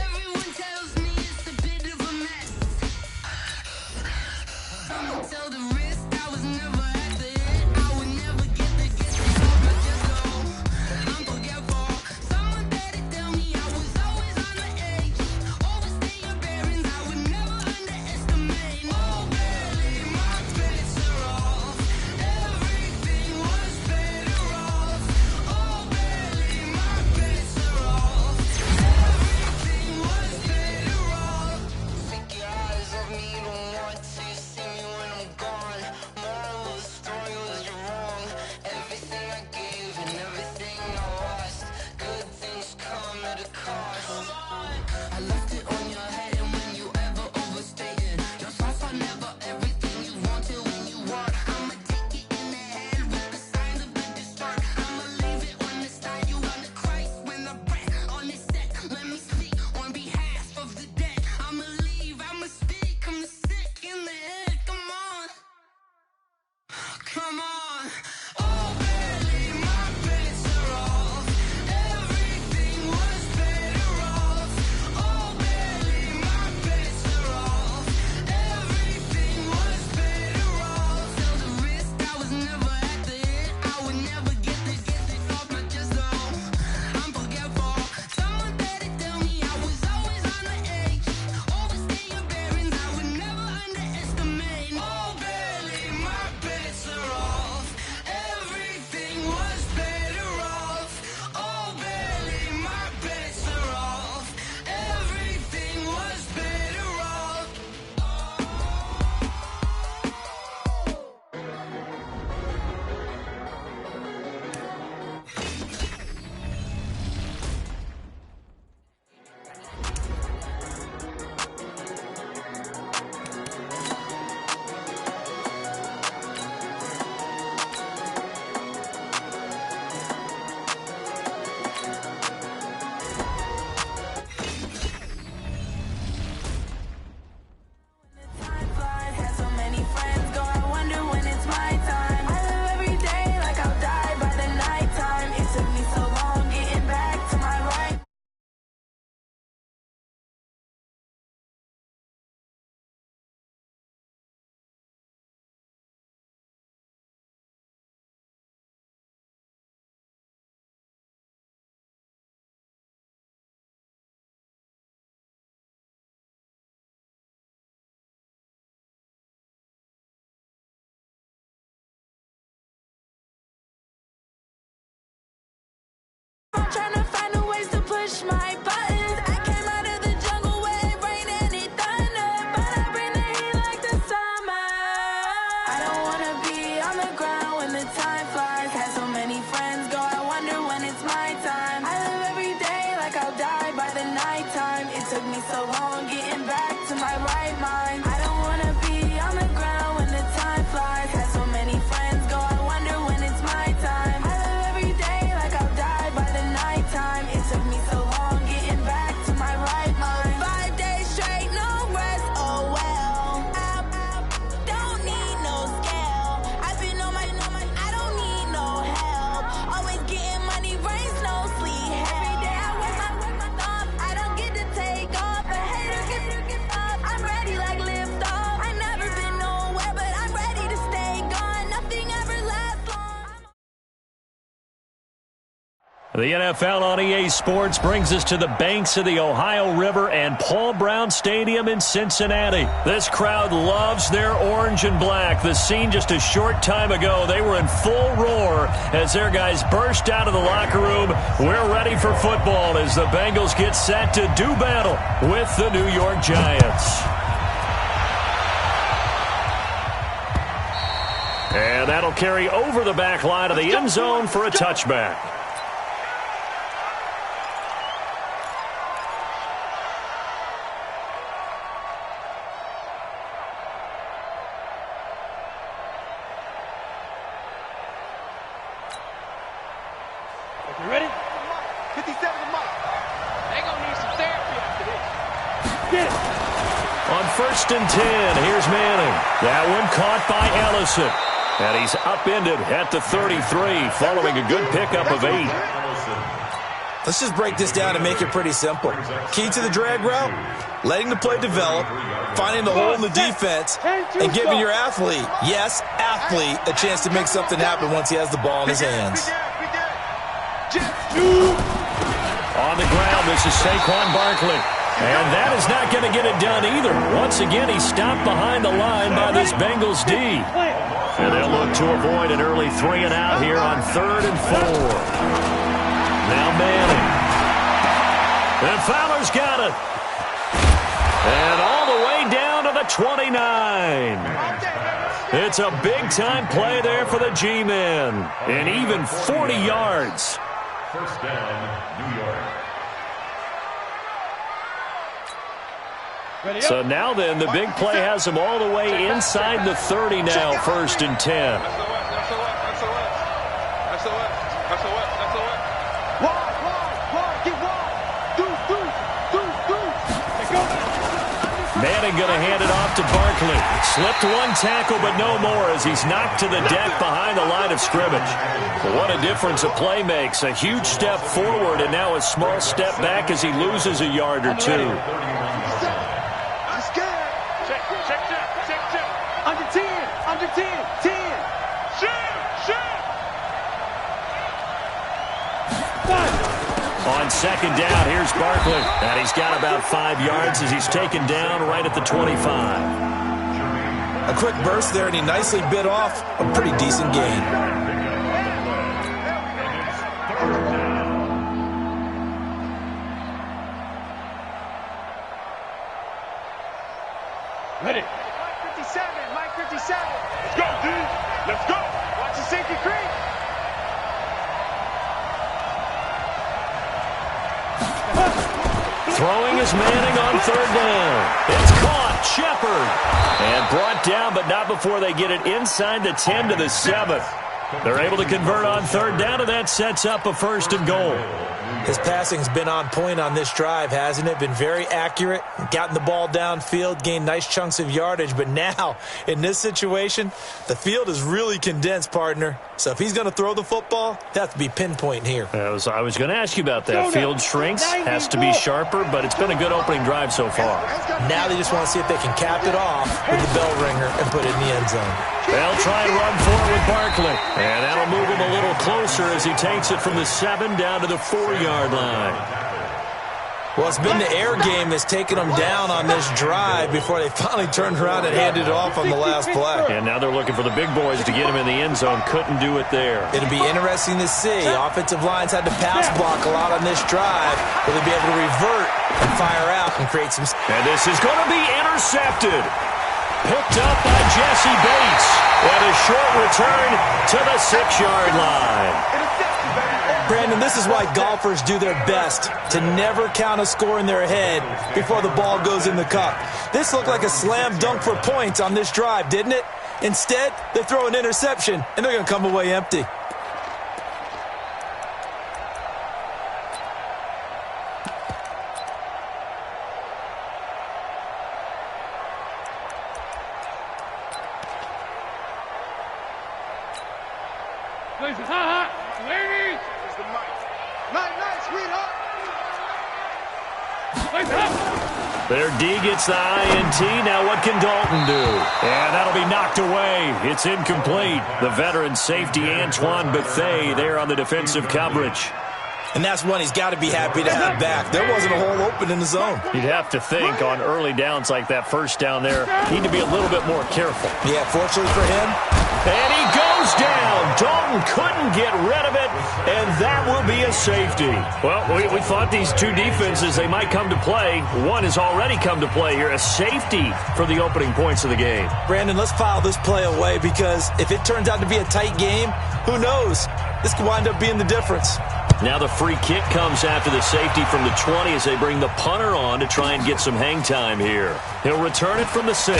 Speaker 9: Everyone tells me it's a bit of a mess. I'ma tell the risk I was never at the end. I would never get the off my chest. I'm forgetful. Someone better tell me I was always on the edge. Overstay your bearings, I would never underestimate. Oh, barely, my bets are off. Everything was better off. Oh, barely, my bets are off. Everything was better off. Take your eyes off me, don't want to see me when I'm gone. Moral of the story was you're wrong. Everything I gave and everything I lost. Good things come at a cost. I left it on your head, and when you ever overstay it, your thoughts are never everything you wanted when you want. I'ma take it in the head with the signs of the distort. I'ma leave it on the side. You on the Christ when the breath on this set. Let me speak on behalf of the dead. I'ma leave, I'ma speak. I'm sick in the head. Come on, come on. Oh, barely, my bets are off. Everything was better off. Oh, barely, my bets are off. Everything was better off. Tell the risk I was never at the end. I would never get this off my chest though. I'm forgetful. Someone better tell me I was always on the edge. Overstay your bearings, I would never underestimate. Oh, barely, my bets are off. Everything was better off. Oh, barely, my bets are off. Everything was better off. Time flies, had so many friends go. I wonder when it's my time. I live every day like I'll die by the nighttime. It took me so long getting back to my right. I'm trying to find a ways to push my buttons. I came out of the jungle where it rained and it thundered, but I bring the heat like the summer. I don't wanna be on the ground when the time flies. Had so many friends go. I wonder when it's my time. I live every day like I'll die by the nighttime. It took me so long getting back to my right mind. I don't wanna be on the ground when the time flies. Had so many friends go. I wonder when it's my time. I live every day like I'll die by the nighttime. It took me so long getting back to my right mind. 5 days straight, no rest, oh well. I don't need no scale. I've been on my, I don't need no help. Always getting money, rains, no sleep. Every day I work my thumb. I don't get to take off. A hater get up. I'm ready like lift off. I never been nowhere, but I'm ready to stay gone. Nothing ever lasts long.
Speaker 5: The NFL on EA Sports brings us to the banks of the Ohio River and Paul Brown Stadium in Cincinnati. This crowd loves their orange and black. The scene just a short time ago, they were in full roar as their guys burst out of the locker room. We're ready for football as the Bengals get set to do battle with the New York Giants. And that'll carry over the back line of the end zone for a touchback.
Speaker 4: You ready? 57 a month. They gonna need some therapy after this.
Speaker 5: On 1st and 10, here's Manning. That one caught by Ellison. And he's upended at the 33 following a good pickup of 8.
Speaker 8: Let's just break this down and make it pretty simple. Key to the drag route, letting the play develop, finding the hole in the defense, and giving your athlete, yes, athlete, a chance to make something happen once he has the ball in his hands.
Speaker 5: On the ground, this is Saquon Barkley. And that is not going to get it done either. Once again, he's stopped behind the line by this Bengals D. And they'll look to avoid an early 3 and out here on 3rd and 4. Now Manning. And Fowler's got it. And all the way down to the 29. It's a big-time play there for the G-men. And even 40 yards.
Speaker 7: First down, New York.
Speaker 5: So now then, the big play has them all the way inside the 30 now, 1st and 10. Manning going to hand it off to Barkley. Slipped one tackle, but no more as he's knocked to the deck behind the line of scrimmage. But what a difference a play makes. A huge step forward and now a small step back as he loses a yard or two.
Speaker 4: Under 10, under 10, 10.
Speaker 5: On 2nd down, here's Barkley. And he's got about 5 yards as he's taken down right at the 25.
Speaker 8: A quick burst there, and he nicely bit off a pretty decent gain.
Speaker 4: Ready. Mike 57, Mike 57. Let's go, dude. Let's go. Watch the safety creep.
Speaker 5: Throwing is Manning on 3rd down. It's caught. Shepard. And brought down, but not before they get it inside the 10 to the 7. They're able to convert on 3rd down, and that sets up a 1st and goal.
Speaker 8: His passing's been on point on this drive, hasn't it? Been very accurate, gotten the ball downfield, gained nice chunks of yardage. But now, in this situation, the field is really condensed, partner. So if he's going to throw the football, it has to be pinpoint here.
Speaker 5: I was going to ask you about that. Field shrinks, has to be sharper, but it's been a good opening drive so far.
Speaker 8: Now they just want to see if they can cap it off with the bell ringer and put it in the end zone.
Speaker 5: They'll try and run forward with Barkley. And that'll move him a little closer as he takes it from the 7 down to the 4-yard line.
Speaker 8: Well, it's been the air game that's taken them down on this drive before they finally turned around and handed it off on the last play.
Speaker 5: And now they're looking for the big boys to get him in the end zone. Couldn't do it there.
Speaker 8: It'll be interesting to see. Offensive lines had to pass block a lot on this drive. Will they be able to revert and fire out and create some...
Speaker 5: And this is going to be intercepted. Picked up by Jesse Bates. And a short return to the 6-yard line.
Speaker 8: Brandon, this is why golfers do their best to never count a score in their head before the ball goes in the cup. This looked like a slam dunk for points on this drive, didn't it? Instead, they throw an interception, and they're going to come away empty.
Speaker 5: Their D gets the INT. Now what can Dalton do? And that'll be knocked away. It's incomplete. The veteran safety Antoine Bethea there on the defensive coverage.
Speaker 8: And that's one he's got to be happy to have back. There wasn't a hole open in the zone.
Speaker 5: You'd have to think on early downs like that first down there, need to be a little bit more careful.
Speaker 8: Yeah, fortunately for him.
Speaker 5: And he goes down. Dalton couldn't get rid of it, and that will be a safety. Well, we thought these two defenses, they might come to play. One has already come to play here, a safety for the opening points of the game.
Speaker 8: Brandon, let's file this play away because if it turns out to be a tight game, who knows? This could wind up being the difference.
Speaker 5: Now the free kick comes after the safety from the 20 as they bring the punter on to try and get some hang time here. He'll return it from the 6.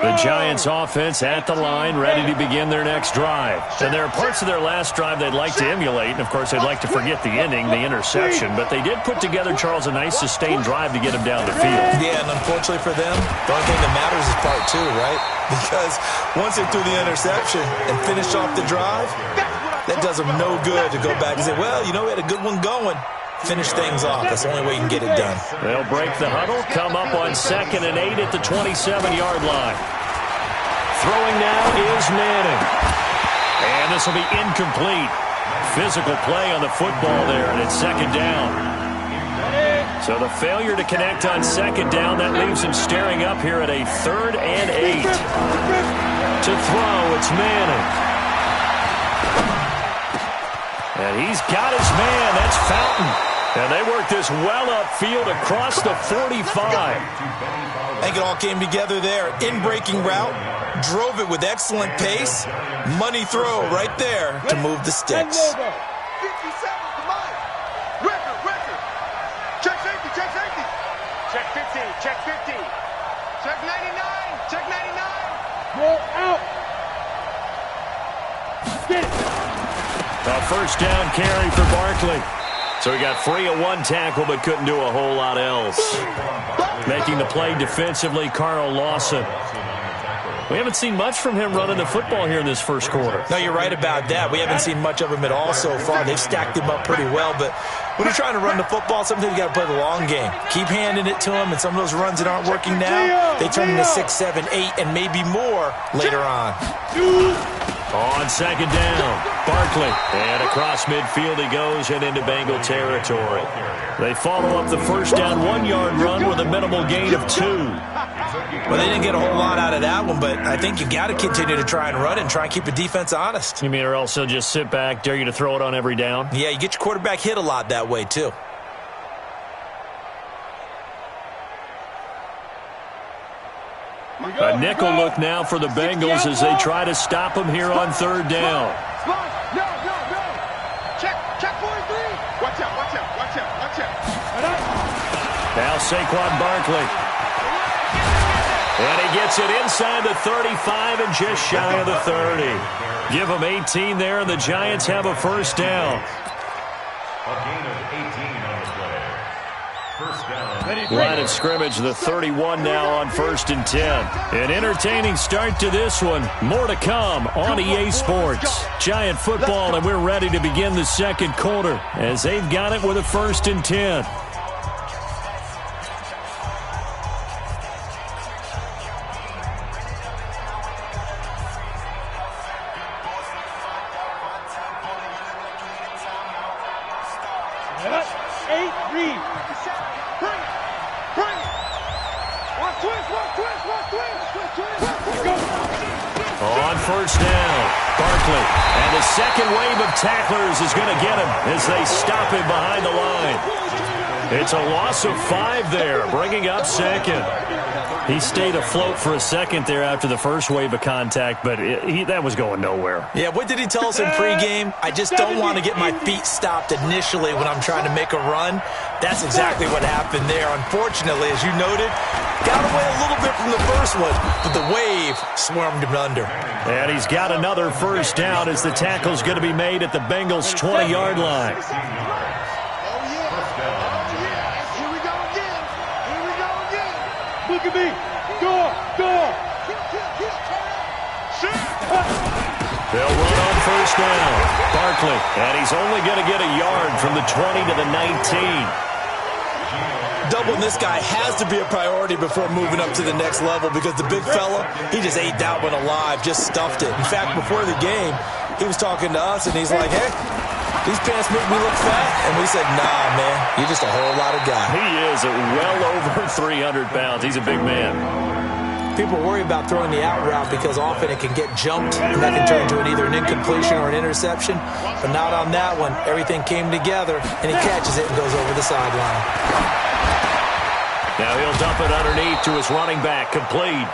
Speaker 5: The Giants offense at the line, ready to begin their next drive. And there are parts of their last drive they'd like to emulate, and of course they'd like to forget the ending, the interception, but they did put together, Charles, a nice sustained drive to get them down the field.
Speaker 8: Yeah, and unfortunately for them, the only thing that matters is part two, right? Because once they threw the interception and finished off the drive, that does them no good to go back and say, well, you know, we had a good one going. Finish things off. That's the only way you can get it done.
Speaker 5: They'll break the huddle, come up on 2nd and 8 at the 27-yard line. Throwing now is Manning. And this will be incomplete. Physical play on the football there, and it's 2nd down. So the failure to connect on 2nd down, that leaves him staring up here at a 3rd and 8. To throw, it's Manning. And he's got his man. That's Fountain. And they work this well upfield across the 45.
Speaker 8: I think it all came together there. In-breaking route, drove it with excellent pace. Money throw right there to move the sticks.
Speaker 4: 57, come on. Record. Check safety. Check 50, check 50. Check 99, check 99. Roll out. Get it.
Speaker 5: A first down carry for Barkley. So he got free of one tackle but couldn't do a whole lot else. Making the play defensively, Carl Lawson. We haven't seen much from him running the football here in this first quarter.
Speaker 8: No, you're right about that. We haven't seen much of him at all so far. They've stacked him up pretty well, but when you're trying to run the football, sometimes you got to play the long game. Keep handing it to him, and some of those runs that aren't working now, they turn into 6, 7, 8, and maybe more later on.
Speaker 5: On 2nd down, Barkley. And across midfield he goes and into Bengal territory. They follow up the first down 1-yard run with a minimal gain of 2.
Speaker 8: Well, they didn't get a whole lot out of that one, but I think you got to continue to try and run and try and keep the defense honest.
Speaker 5: You mean or else they'll just sit back, dare you to throw it on every down?
Speaker 8: Yeah, you get your quarterback hit a lot that way, too.
Speaker 5: A nickel look now for the Bengals as they try to stop him here on 3rd down.
Speaker 4: No. Check 43. Watch out.
Speaker 5: Now Saquon Barkley. And he gets it inside the 35 and just shy of the 30. Give them 18 there, and the Giants have a first down.
Speaker 7: A gain of 18 on the play. First down.
Speaker 5: Line of scrimmage, the 31 now on 1st and 10. An entertaining start to this one. More to come on EA Sports. Giant football, and we're ready to begin the second quarter as they've got it with a 1st and 10. On first down, Barkley. And the second wave of tacklers is going to get him as they stop him behind the line. It's a loss of 5 there, bringing up 2nd. He stayed afloat for a second there after the first wave of contact, but that was going nowhere.
Speaker 8: Yeah, what did he tell us in pregame? I just don't want to get my feet stopped initially when I'm trying to make a run. That's exactly what happened there. Unfortunately, as you noted, got away a little bit from the first one, but the wave swarmed him under.
Speaker 5: And he's got another first down as the tackle's going to be made at the Bengals' 20-yard line.
Speaker 4: Look at me. Go.
Speaker 5: They'll run on first down. Barkley, and he's only going to get a yard from the 20 to the 19.
Speaker 8: Doubling this guy has to be a priority before moving up to the next level because the big fella, he just ate that one alive, just stuffed it. In fact, before the game, he was talking to us, and he's like, hey, these pants make me look fat. And we said, nah, man, you're just a whole lot of guy.
Speaker 5: He is well over 300 pounds. He's a big man.
Speaker 8: People worry about throwing the out route because often it can get jumped, and that can turn into either an incompletion or an interception. But not on that one. Everything came together, and he catches it and goes over the sideline.
Speaker 5: Now he'll dump it underneath to his running back, complete.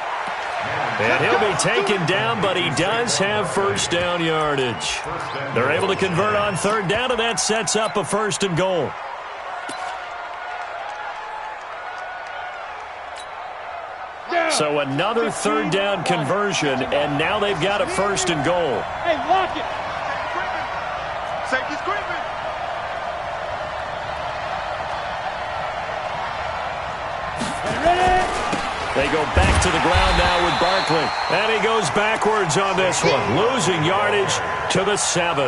Speaker 5: And he'll be taken down, but he does have first down yardage. They're able to convert on 3rd down, and that sets up a 1st and goal. So another third down conversion, and now they've got a first and goal.
Speaker 4: Hey, lock it. Safety's gripping.
Speaker 5: They go back to the ground now with Barkley. And he goes backwards on this one, losing yardage to the 7.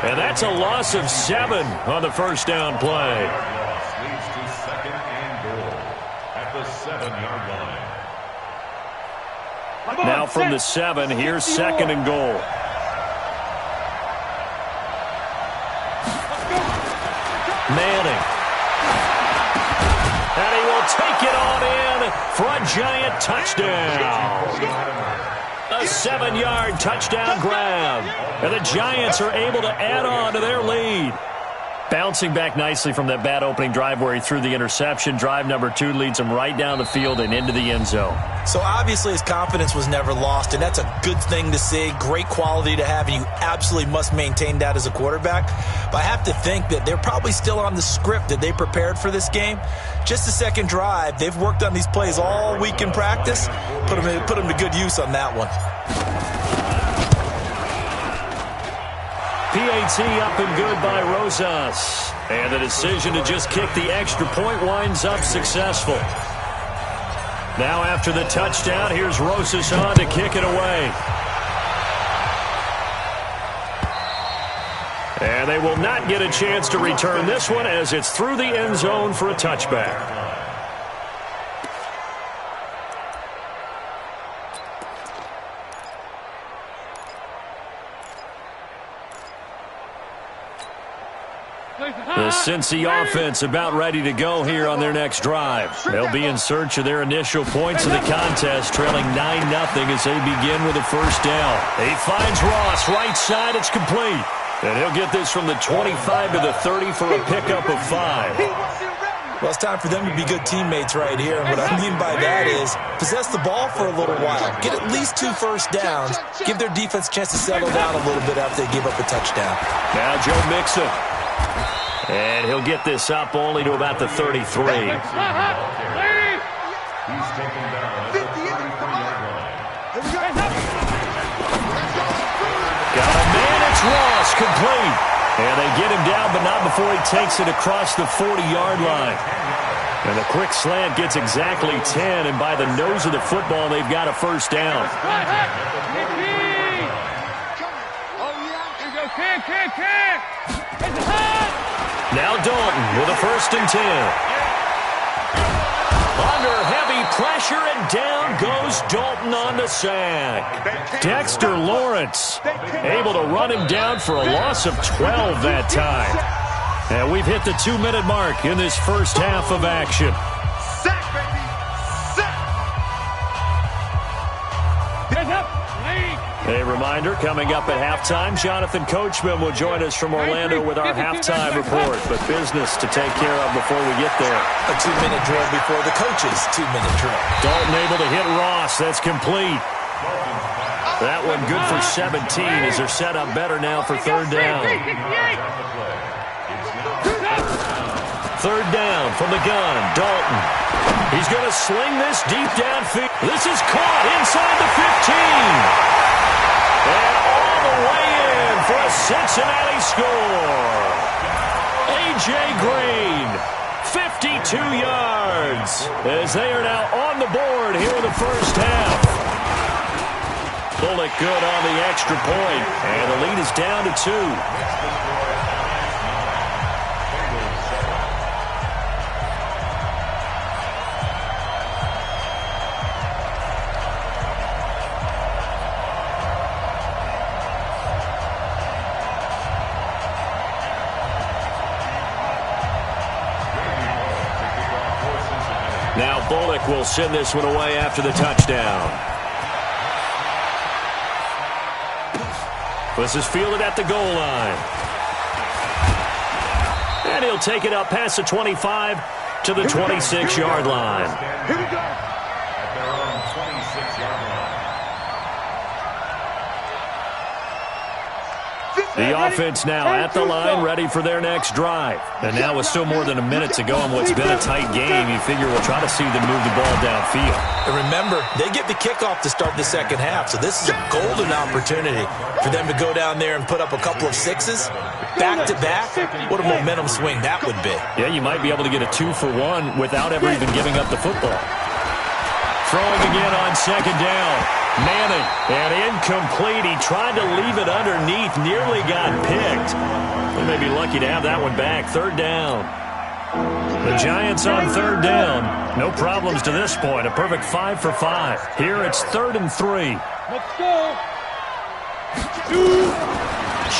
Speaker 5: And that's a loss of 7 on the first down play.
Speaker 7: Loss leads to second and goal at the 7-yard line.
Speaker 5: Now from the 7, here's second and goal. Manning. And he will take it on in for a giant touchdown. A 7-yard touchdown grab. And the Giants are able to add on to their lead. Bouncing back nicely from that bad opening drive where he threw the interception. Drive number 2 leads him right down the field and into the end zone.
Speaker 8: So obviously his confidence was never lost, and that's a good thing to see. Great quality to have, and you absolutely must maintain that as a quarterback. But I have to think that they're probably still on the script that they prepared for this game. Just the second drive, they've worked on these plays all week in practice. Put them to good use on that one.
Speaker 5: PAT up and good by Rosas. And the decision to just kick the extra point winds up successful. Now after the touchdown, here's Rosas on to kick it away. And they will not get a chance to return this one as it's through the end zone for a touchback. The Cincy offense about ready to go here on their next drive. They'll be in search of their initial points of the contest, trailing 9-0 as they begin with a first down. He finds Ross, right side, it's complete. And he'll get this from the 25 to the 30 for a pickup of 5.
Speaker 8: Well, it's time for them to be good teammates right here. And what I mean by that is possess the ball for a little while. Get at least 2 first downs. Give their defense a chance to settle down a little bit after they give up a touchdown.
Speaker 5: Now Joe Mixon. And he'll get this up only to about the 33.
Speaker 7: He's taken down at the 33-yard line.
Speaker 5: Got a man, it's Ross, complete. And they get him down, but not before he takes it across the 40-yard line. And the quick slant gets exactly 10, and by the nose of the football, they've got a first down. Now Dalton with a first and 10. Under heavy pressure, and down goes Dalton on the sack. Dexter Lawrence able to run him down for a loss of 12 that time. And we've hit the 2-minute mark in this first half of action.
Speaker 4: Sack, baby! Sack!
Speaker 5: A reminder, coming up at halftime, Jonathan Coachman will join us from Orlando with our halftime report. But business to take care of before we get there.
Speaker 8: A 2-minute drill before the coach's 2-minute drill.
Speaker 5: Dalton able to hit Ross. That's complete. That one good for 17 as they're set up better now for third down. Third down from the gun, Dalton. He's going to sling this deep downfield. This is caught inside the 15. And all the way in for a Cincinnati score. A.J. Green, 52 yards, as they are now on the board here in the first half. Bullock good on the extra point, and the lead is down to 2. Now Bullock will send this one away after the touchdown. This is fielded at the goal line. And he'll take it up past the 25 to the 26-yard line.
Speaker 4: Here we go.
Speaker 7: At their own 26-yard line.
Speaker 5: The offense now at the line, ready for their next drive. And now with still more than a minute to go in what's been a tight game, you figure we'll try to see them move the ball downfield.
Speaker 8: And remember, they get the kickoff to start the second half, so this is a golden opportunity for them to go down there and put up a couple of sixes. Back-to-back, what a momentum swing that would be.
Speaker 5: Yeah, you might be able to get a 2-for-1 without ever even giving up the football. Throwing again on second down. Manning, and incomplete. He tried to leave it underneath, nearly got picked. They may be lucky to have that one back. Third down. The Giants on third down. No problems to this point. A perfect 5 for 5. Here it's 3rd and 3.
Speaker 4: Let's go.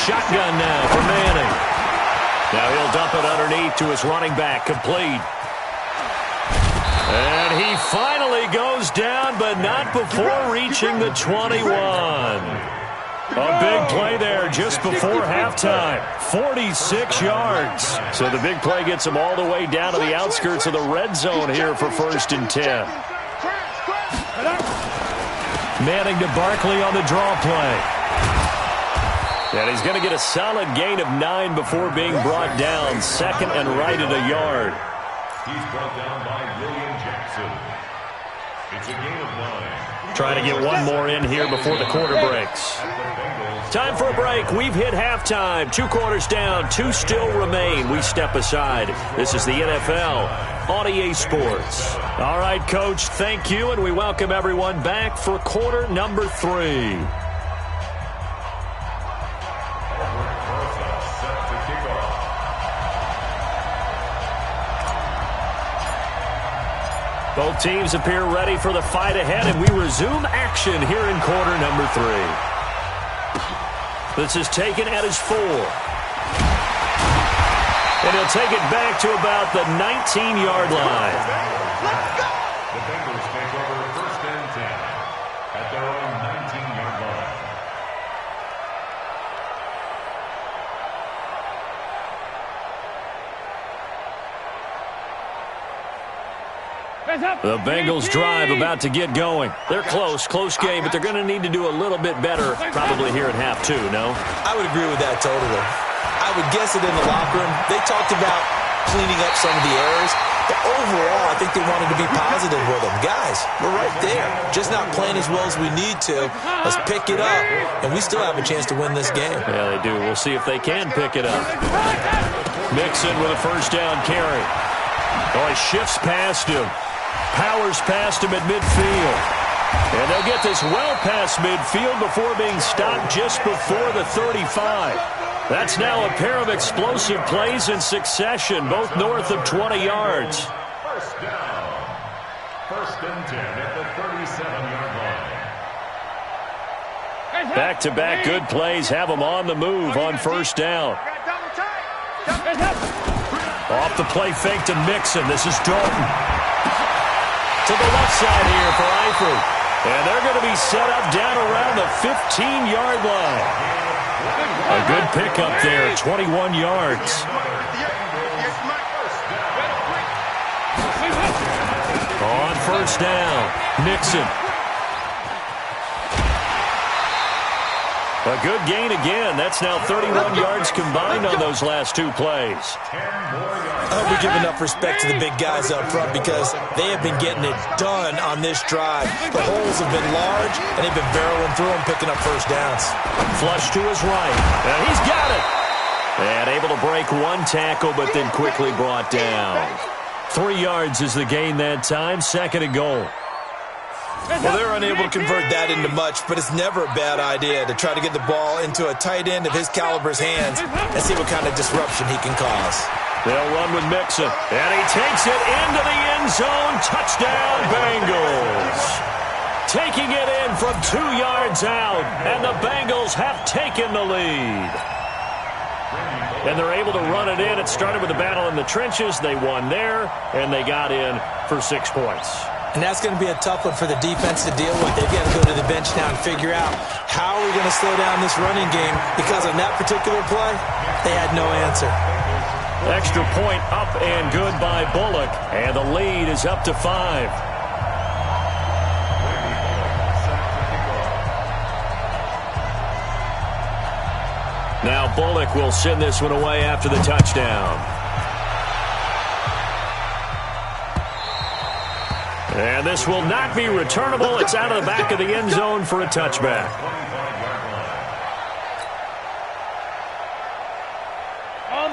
Speaker 5: Shotgun now for Manning. Now he'll dump it underneath to his running back. Complete. And he finally goes down, but not before reaching the 21. A big play there just before halftime. 46 yards. So the big play gets him all the way down to the outskirts of the red zone here for 1st and 10. Manning to Barkley on the draw play. And he's going to get a solid gain of 9 before being brought down. 2nd and right at a yard.
Speaker 7: He's brought down by William Jackson. It's a gain of 9.
Speaker 5: Trying to get one more in here before the quarter breaks. Time for a break. We've hit halftime. 2 quarters down. 2 still remain. We step aside. This is the NFL on EA Sports. All right, Coach, thank you, and we welcome everyone back for quarter number 3. Both teams appear ready for the fight ahead, and we resume action here in quarter number 3. This is taken at his 4. And he'll take it back to about the 19-yard line.
Speaker 7: The Bengals take over 1st and 10 at their own 19-yard line.
Speaker 5: The Bengals drive about to get going. They're close game, but they're going to need to do a little bit better probably here in half 2, no?
Speaker 8: I would agree with that totally. I would guess it in the locker room. They talked about cleaning up some of the errors, but overall, I think they wanted to be positive with them. Guys, we're right there. Just not playing as well as we need to. Let's pick it up, and we still have a chance to win this game.
Speaker 5: Yeah, they do. We'll see if they can pick it up. Mixon with a 1st down carry. Oh, he shifts past him. Powers past him at midfield. And they'll get this well past midfield before being stopped just before the 35. That's now a pair of explosive plays in succession, both north of 20 yards.
Speaker 7: 1st down. 1st and 10 at the 37-yard line.
Speaker 5: Back-to-back good plays have them on the move on 1st down. Off the play fake to Mixon. This is Dalton. To the left side here for Eifert. And they're going to be set up down around the 15-yard line. A good pickup there, 21 yards. On 1st down, Mixon. A good gain again. That's now 31 yards combined on those last 2 plays.
Speaker 8: I hope we give enough respect to the big guys up front because they have been getting it done on this drive. The holes have been large, and they've been barreling through them, picking up 1st downs.
Speaker 5: Flush to his right. And he's got it. And able to break 1 tackle, but then quickly brought down. 3 yards is the gain that time. 2nd and goal.
Speaker 8: Well, they're unable to convert that into much, but it's never a bad idea to try to get the ball into a tight end of his caliber's hands and see what kind of disruption he can cause.
Speaker 5: They'll run with Mixon, and he takes it into the end zone. Touchdown, Bengals. Taking it in from 2 yards out, and the Bengals have taken the lead. And they're able to run it in. It started with a battle in the trenches. They won there, and they got in for 6 points.
Speaker 8: And that's going to be a tough one for the defense to deal with. They've got to go to the bench now and figure out how are we going to slow down this running game, because on that particular play, they had no answer.
Speaker 5: Extra point up and good by Bullock, and the lead is up to 5. Now Bullock will send this one away after the touchdown. And this will not be returnable. It's out of the back of the end zone for a touchback.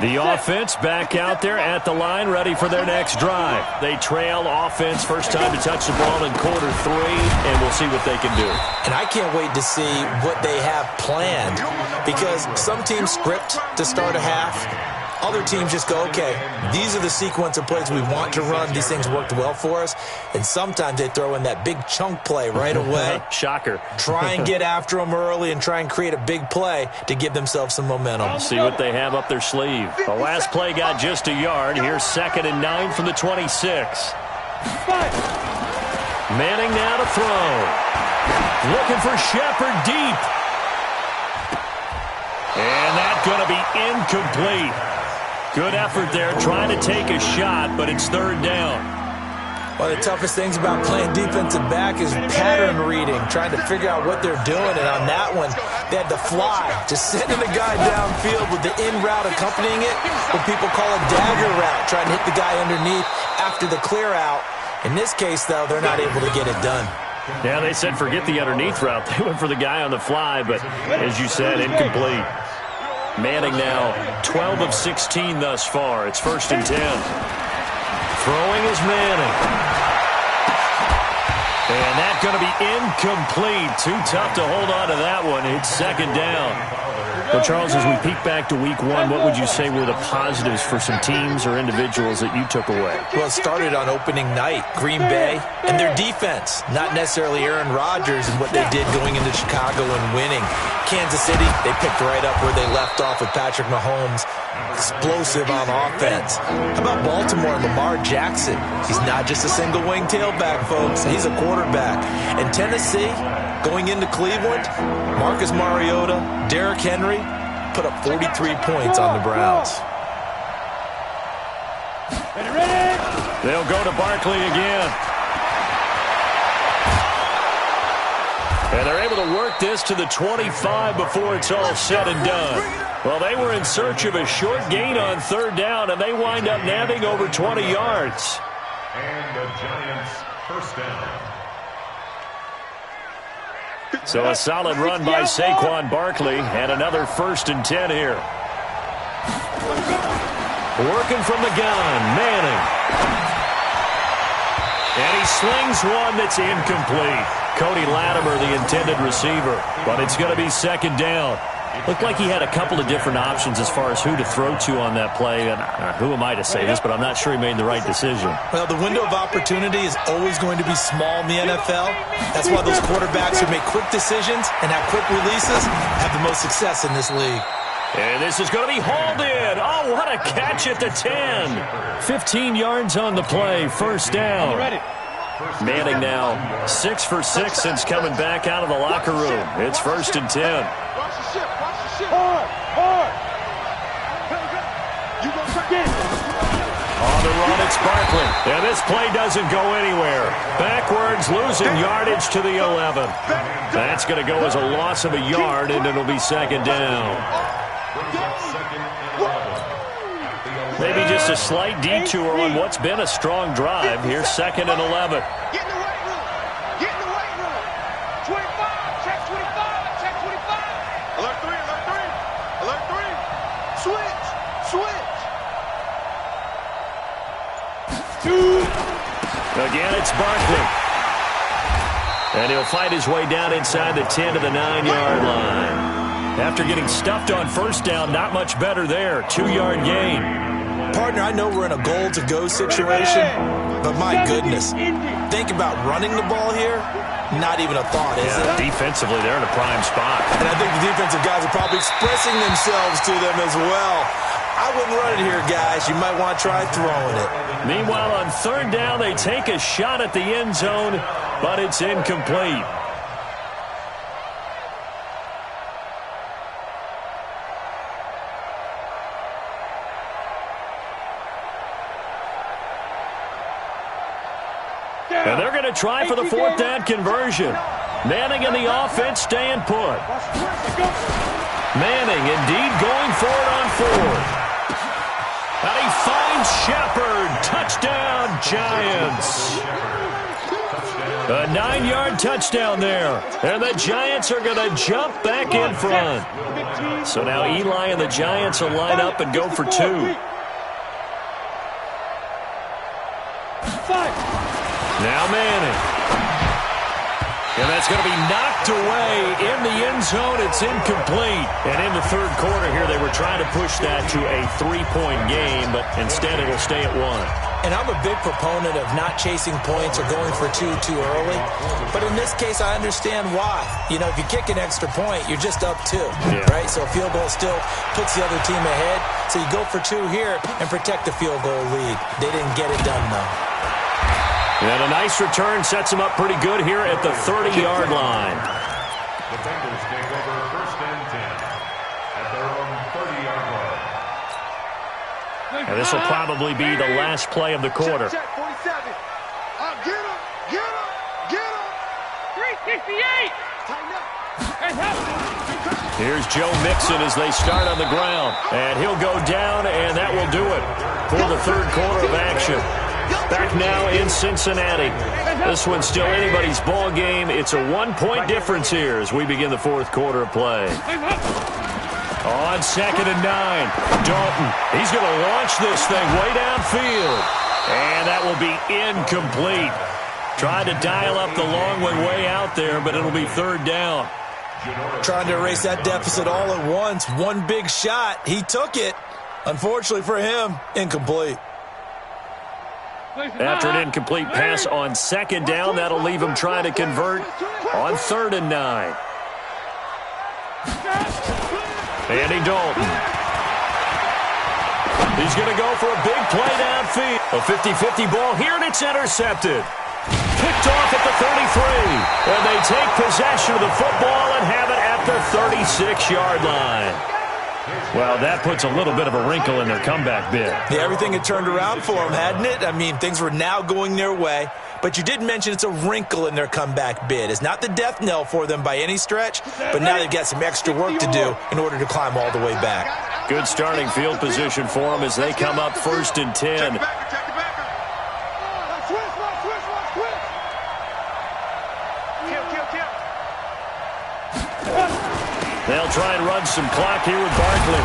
Speaker 5: The offense back out there at the line, ready for their next drive. They trail offense, first time to touch the ball in quarter 3, and we'll see what they can do.
Speaker 8: And I can't wait to see what they have planned, because some teams script to start a half. Other teams just go, okay, these are the sequence of plays we want to run. These things worked well for us. And sometimes they throw in that big chunk play right away.
Speaker 5: Shocker.
Speaker 8: Try and get after them early and try and create a big play to give themselves some momentum.
Speaker 5: We'll see what they have up their sleeve. The last play got just a yard. Here's 2nd and 9 from the 26. Manning now to throw. Looking for Shepard deep. And that's going to be incomplete. Good effort there, trying to take a shot, but it's 3rd down.
Speaker 8: One of the toughest things about playing defensive back is pattern reading, trying to figure out what they're doing. And on that one, they had to fly, just sending the guy downfield with the in route accompanying it, what people call a dagger route, trying to hit the guy underneath after the clear out. In this case, though, they're not able to get it done.
Speaker 5: Yeah, they said forget the underneath route. They went for the guy on the fly, but as you said, incomplete. Manning now 12 of 16 thus far. It's 1st and 10. Throwing is Manning. And that's going to be incomplete. Too tough to hold on to that one. It's 2nd down. Well, Charles, as we peek back to week 1, what would you say were the positives for some teams or individuals that you took away?
Speaker 8: Well, it started on opening night. Green Bay and their defense, not necessarily Aaron Rodgers and what they did going into Chicago and winning. Kansas City, they picked right up where they left off with Patrick Mahomes. Explosive on offense. How about Baltimore and Lamar Jackson? He's not just a single-wing tailback, folks. He's a quarterback. And Tennessee, going into Cleveland, Marcus Mariota, Derrick Henry put up 43 points on the Browns.
Speaker 5: They'll go to Barkley again. And they're able to work this to the 25 before it's all said and done. Well, they were in search of a short gain on 3rd down, and they wind up nabbing over 20 yards.
Speaker 7: And the Giants' 1st down.
Speaker 5: So a solid run by Saquon Barkley, and another 1st and 10 here. Working from the gun, Manning. And he slings one that's incomplete. Cody Latimer, the intended receiver, but it's going to be 2nd down. Looked like he had a couple of different options as far as who to throw to on that play. And who am I to say this, but I'm not sure he made the right decision.
Speaker 8: Well, the window of opportunity is always going to be small in the NFL. That's why those quarterbacks who make quick decisions and have quick releases have the most success in this league.
Speaker 5: And this is going to be hauled in. Oh, what a catch at the 10. 15 yards on the play, 1st down. Manning now 6 for 6 since coming back out of the locker room. It's 1st and 10. On the run, it's Barkley. And this play doesn't go anywhere. Backwards, losing yardage to the 11. That's going to go as a loss of a yard, and it'll be 2nd down. Maybe just a slight detour on what's been a strong drive. Here's 2nd and 11.
Speaker 4: Get in the right room. Get in the right room. 25. Check 25. Check 25. Alert 3. Alert 3. Alert 3. Switch. Switch.
Speaker 5: Again, it's Barkley. And he'll fight his way down inside the 10 to the 9-yard line. After getting stuffed on 1st down, not much better there. 2-yard gain.
Speaker 8: Partner, I know we're in a goal-to-go situation, but my goodness, think about running the ball here, not even a thought, is it?
Speaker 5: Defensively, they're in a prime spot.
Speaker 8: And I think the defensive guys are probably expressing themselves to them as well. I wouldn't run it here, guys. You might want to try throwing it.
Speaker 5: Meanwhile, on 3rd down, they take a shot at the end zone, but it's incomplete. And they're going to try for the 4th down conversion. Manning and the offense staying put. Manning indeed going for it on fourth. And he finds Shepard. Touchdown, Giants. A 9-yard touchdown there. And the Giants are going to jump back in front. So now Eli and the Giants will line up and go for 2. Now Manning. And that's going to be knocked away in the end zone. It's incomplete. And in the third quarter here, they were trying to push that to a 3-point game, but instead it'll stay at 1.
Speaker 8: And I'm a big proponent of not chasing points or going for 2 too early. But in this case, I understand why. You know, if you kick an extra point, you're just up 2, right? So a field goal still puts the other team ahead. So you go for 2 here and protect the field goal lead. They didn't get it done, though.
Speaker 5: And a nice return sets them up pretty good here at the 30-yard line.
Speaker 7: The Bengals take over 1st and 10 at their own 30-yard line.
Speaker 5: And this will probably be the last play of the quarter.
Speaker 4: Check, 47. Get him, get him, get him. 368. Tighten up.
Speaker 5: Here's Joe Mixon as they start on the ground. And he'll go down, and that will do it for the third quarter of action. Back now in Cincinnati. This one's still anybody's ball game. It's a 1-point difference here as we begin the fourth quarter of play. On 2nd and 9, Dalton. He's going to launch this thing way downfield. And that will be incomplete. Tried to dial up the long one way out there, but it'll be 3rd down.
Speaker 8: Trying to erase that deficit all at once. One big shot. He took it. Unfortunately for him, incomplete.
Speaker 5: After an incomplete pass on 2nd down, that'll leave him trying to convert on 3rd and 9. Andy Dalton. He's going to go for a big play downfield. A 50-50 ball here, and it's intercepted. Picked off at the 33. And they take possession of the football and have it at the 36-yard line. Well, that puts a little bit of a wrinkle in their comeback bid.
Speaker 8: Yeah, everything had turned around for them, hadn't it? I mean, things were now going their way. But you did mention it's a wrinkle in their comeback bid. It's not the death knell for them by any stretch, but now they've got some extra work to do in order to climb all the way back.
Speaker 5: Good starting field position for them as they come up 1st and 10. They'll try and run some clock here with Barkley.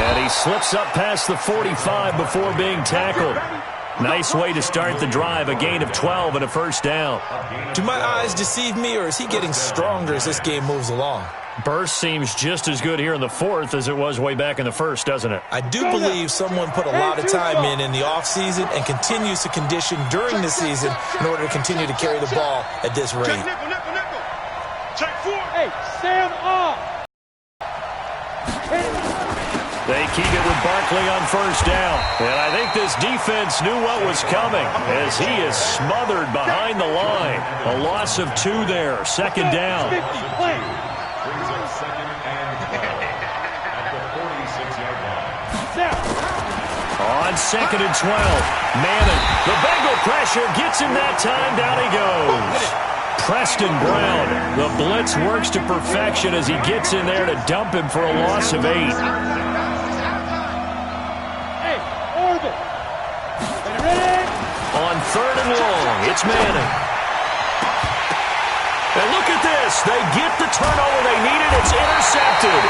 Speaker 5: And he slips up past the 45 before being tackled. Nice way to start the drive, a gain of 12 and a 1st down.
Speaker 8: Do my eyes deceive me, or is he getting stronger as this game moves along?
Speaker 5: Burst seems just as good here in the 4th as it was way back in the 1st, doesn't it?
Speaker 8: I do believe someone put a lot of time in the offseason and continues to condition during the season in order to continue to carry the ball at this rate.
Speaker 4: Check 4. Hey, stand up.
Speaker 5: They keep it with Barkley on 1st down. And I think this defense knew what was coming as he is smothered behind the line. A loss of 2 there. 2nd down.
Speaker 7: Brings up 2nd and 12 at the 46-yard line.
Speaker 5: On 2nd and 12, Manning. The Bengal pressure gets him that time. Down he goes. Preston Brown. The blitz works to perfection as he gets in there to dump him for a loss of 8. On 3rd and long, it's Manning. And look at this. They get the turnover they needed. It's intercepted.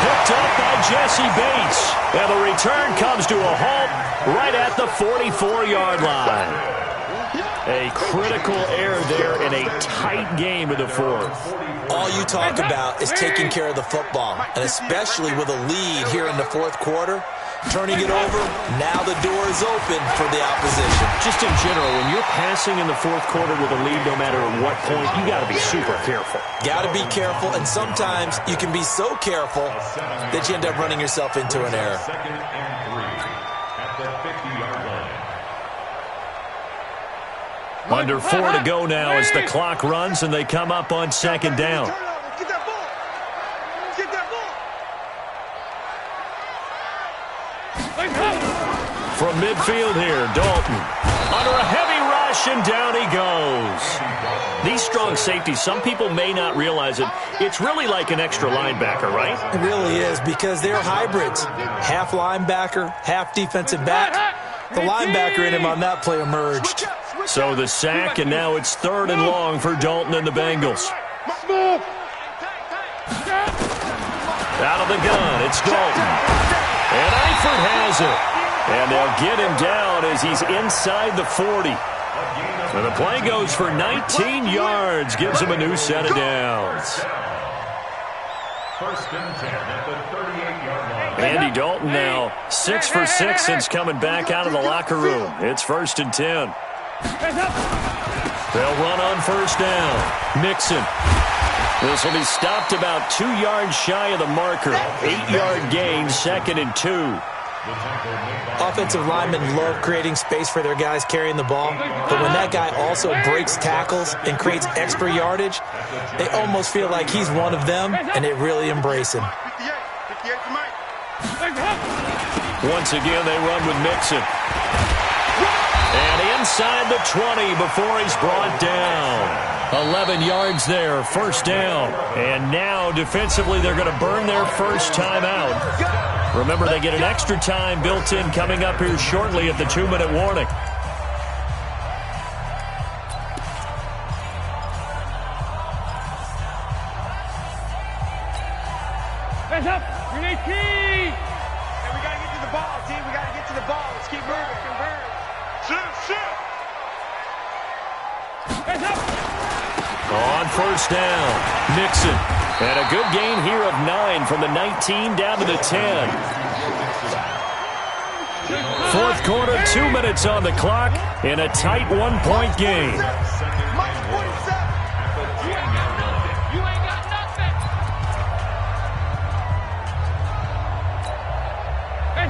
Speaker 5: Picked up by Jesse Bates. And the return comes to a halt right at the 44-yard line. A critical error there in a tight game of the 4th.
Speaker 8: All you talk about is taking care of the football, and especially with a lead here in the 4th quarter. Turning it over, now the door is open for the opposition.
Speaker 5: Just in general, when you're passing in the 4th quarter with a lead, no matter at what point, you got to be super careful.
Speaker 8: Got to be careful, and sometimes you can be so careful that you end up running yourself into an error.
Speaker 7: 2nd and 3 at the 50-yard line.
Speaker 5: Under 4 to go now as the clock runs and they come up on 2nd down. From midfield here, Dalton. Under a heavy rush, and down he goes. These strong safeties, some people may not realize it. It's really like an extra linebacker, right?
Speaker 8: It really is, because they're hybrids. Half linebacker, half defensive back. The linebacker in him on that play emerged.
Speaker 5: So the sack, and now it's 3rd and long for Dalton and the Bengals. Out of the gun, it's Dalton. And Eifert has it. And they'll get him down as he's inside the 40. So the play goes for 19 yards, gives him a new set of downs.
Speaker 7: 1st and 10 at the 38-yard line.
Speaker 5: Andy Dalton now 6 for 6 since coming back out of the locker room. It's 1st and 10. They'll run on 1st down. Mixon. This will be stopped about 2 yards shy of the marker. 8-yard gain, 2nd and 2.
Speaker 8: Offensive linemen love creating space for their guys carrying the ball, but when that guy also breaks tackles and creates extra yardage, they almost feel like he's one of them, and they really embrace him.
Speaker 5: Once again, they run with Mixon. And inside the 20 before he's brought down. 11 yards there, 1st down. And now, defensively, they're going to burn their first timeout. Remember, they get an extra time built in coming up here shortly at the 2-minute warning.
Speaker 4: Hands up! We need key! Hey, we got to get to the ball, team. We got to get to the ball. Let's keep moving. Shoot! Hands up!
Speaker 5: On 1st down, Mixon. And a good gain here of 9 from the 19 down to the 10. 4th quarter, 2 minutes on the clock in a tight 1-point game.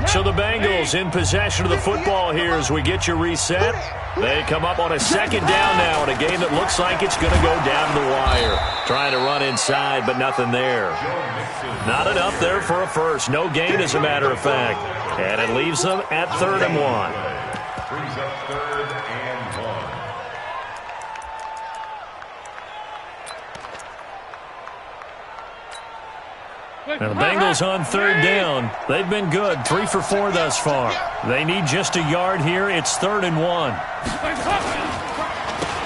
Speaker 5: So the Bengals in possession of the football here as we get you reset. They come up on a 2nd down now in a game that looks like it's going to go down the wire. Trying to run inside, but nothing there. Not enough there for a first. No gain, as a matter of fact. And it leaves them at 3rd and 1.
Speaker 7: Brings up 3rd and 1.
Speaker 5: Now the Bengals on 3rd down. They've been good, 3 for 4 thus far. They need just a yard here. It's 3rd and 1.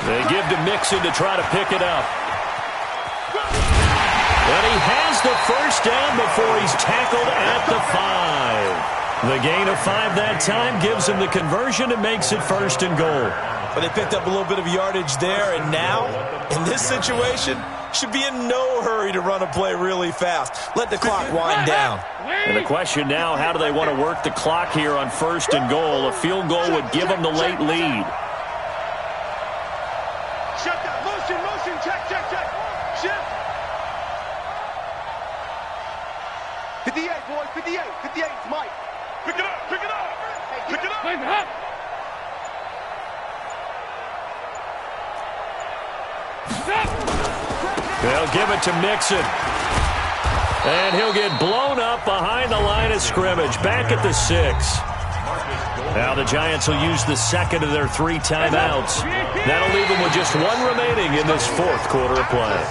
Speaker 5: They give to Mixon to try to pick it up. And he has the 1st down before he's tackled at the 5. The gain of 5 that time gives him the conversion and makes it 1st and goal.
Speaker 8: But they picked up a little bit of yardage there, and now, in this situation, should be in no hurry to run a play really fast. Let the clock wind down.
Speaker 5: And the question now, how do they want to work the clock here on 1st and goal? A field goal would give them the late lead.
Speaker 4: Shut down. Motion. Check. Shift. 58, boys. 58. 58, it's Mike. Pick it up. Pick it up.
Speaker 5: They'll give it to Mixon. And he'll get blown up behind the line of scrimmage. Back at the 6. Now the Giants will use the 2nd of their 3 timeouts. That'll leave them with just 1 remaining in this 4th quarter of play.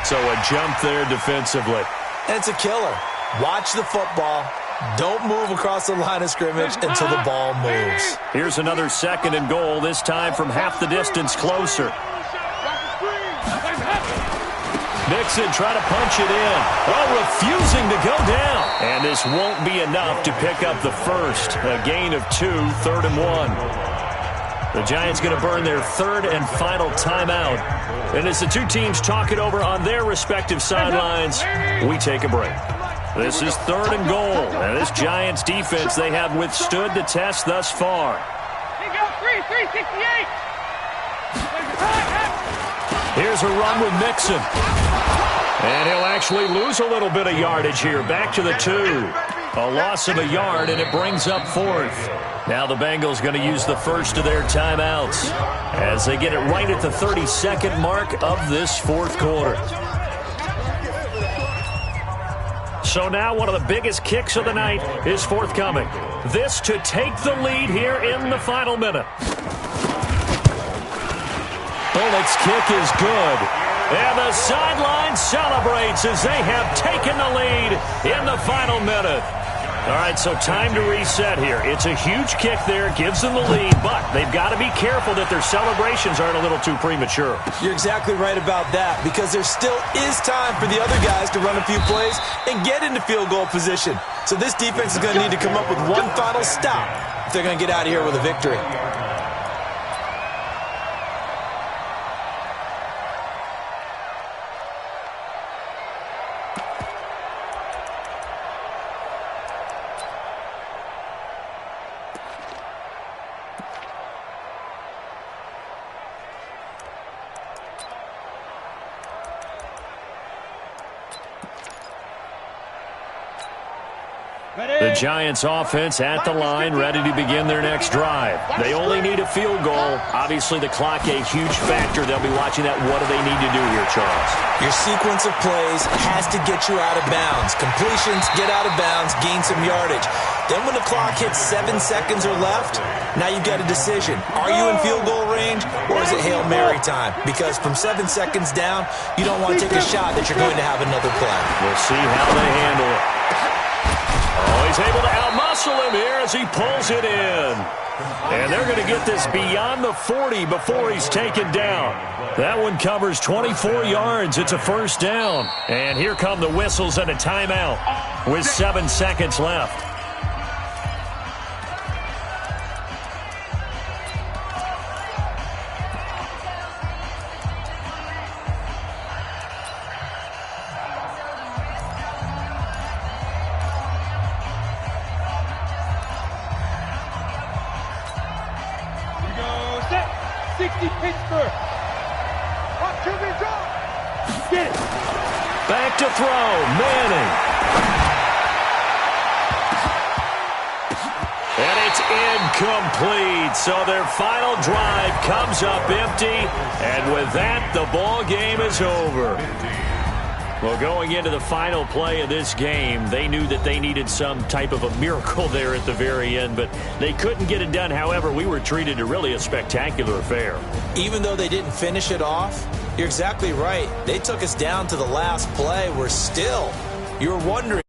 Speaker 5: So a jump there defensively.
Speaker 8: And it's a killer. Watch the football. Don't move across the line of scrimmage until the ball moves.
Speaker 5: Here's another 2nd and goal, this time from half the distance closer. Mixon trying to punch it in. Oh, refusing to go down. And this won't be enough to pick up the 1st. A gain of 2, 3rd and 1. The Giants going to burn their 3rd and final timeout. And as the 2 teams talk it over on their respective sidelines, we take a break. This is 3rd and goal. And this Giants defense, they have withstood the test thus far.
Speaker 4: He goes 368.
Speaker 5: Here's a run with Mixon. And he'll actually lose a little bit of yardage here. Back to the 2. A loss of a yard, and it brings up 4th. Now the Bengals going to use the 1st of their timeouts as they get it right at the 32nd mark of this 4th quarter. So now one of the biggest kicks of the night is forthcoming. This to take the lead here in the final minute. Bullock's kick is good. And the sideline celebrates as they have taken the lead in the final minute. All right, so time to reset here. It's a huge kick there, gives them the lead, but they've got to be careful that their celebrations aren't a little too premature.
Speaker 8: You're exactly right about that, because there still is time for the other guys to run a few plays and get into field goal position. So this defense is going to need to come up with one final stop if they're going to get out of here with a victory.
Speaker 5: The Giants offense at the line, ready to begin their next drive. They only need a field goal. Obviously, the clock a huge factor. They'll be watching that. What do they need to do here, Charles?
Speaker 8: Your sequence of plays has to get you out of bounds. Completions, get out of bounds, gain some yardage. Then when the clock hits 7 seconds or left, now you've got a decision. Are you in field goal range, or is it Hail Mary time? Because from 7 seconds down, you don't want to take a shot that you're going to have another play.
Speaker 5: We'll see how they handle it. Oh, he's able to outmuscle him here as he pulls it in. And they're going to get this beyond the 40 before he's taken down. That one covers 24 yards. It's a first down. And here come the whistles and a timeout with 7 seconds left.
Speaker 4: Pittsburgh. Watch him drop. Get it.
Speaker 5: Back to throw. Manning. And it's incomplete. So their final drive comes up empty. And with that, the ball game is over. Well, going into the final play of this game, they knew that they needed some type of a miracle there at the very end, but they couldn't get it done. However, we were treated to really a spectacular affair.
Speaker 8: Even though they didn't finish it off, you're exactly right. They took us down to the last play. We're still, you're wondering.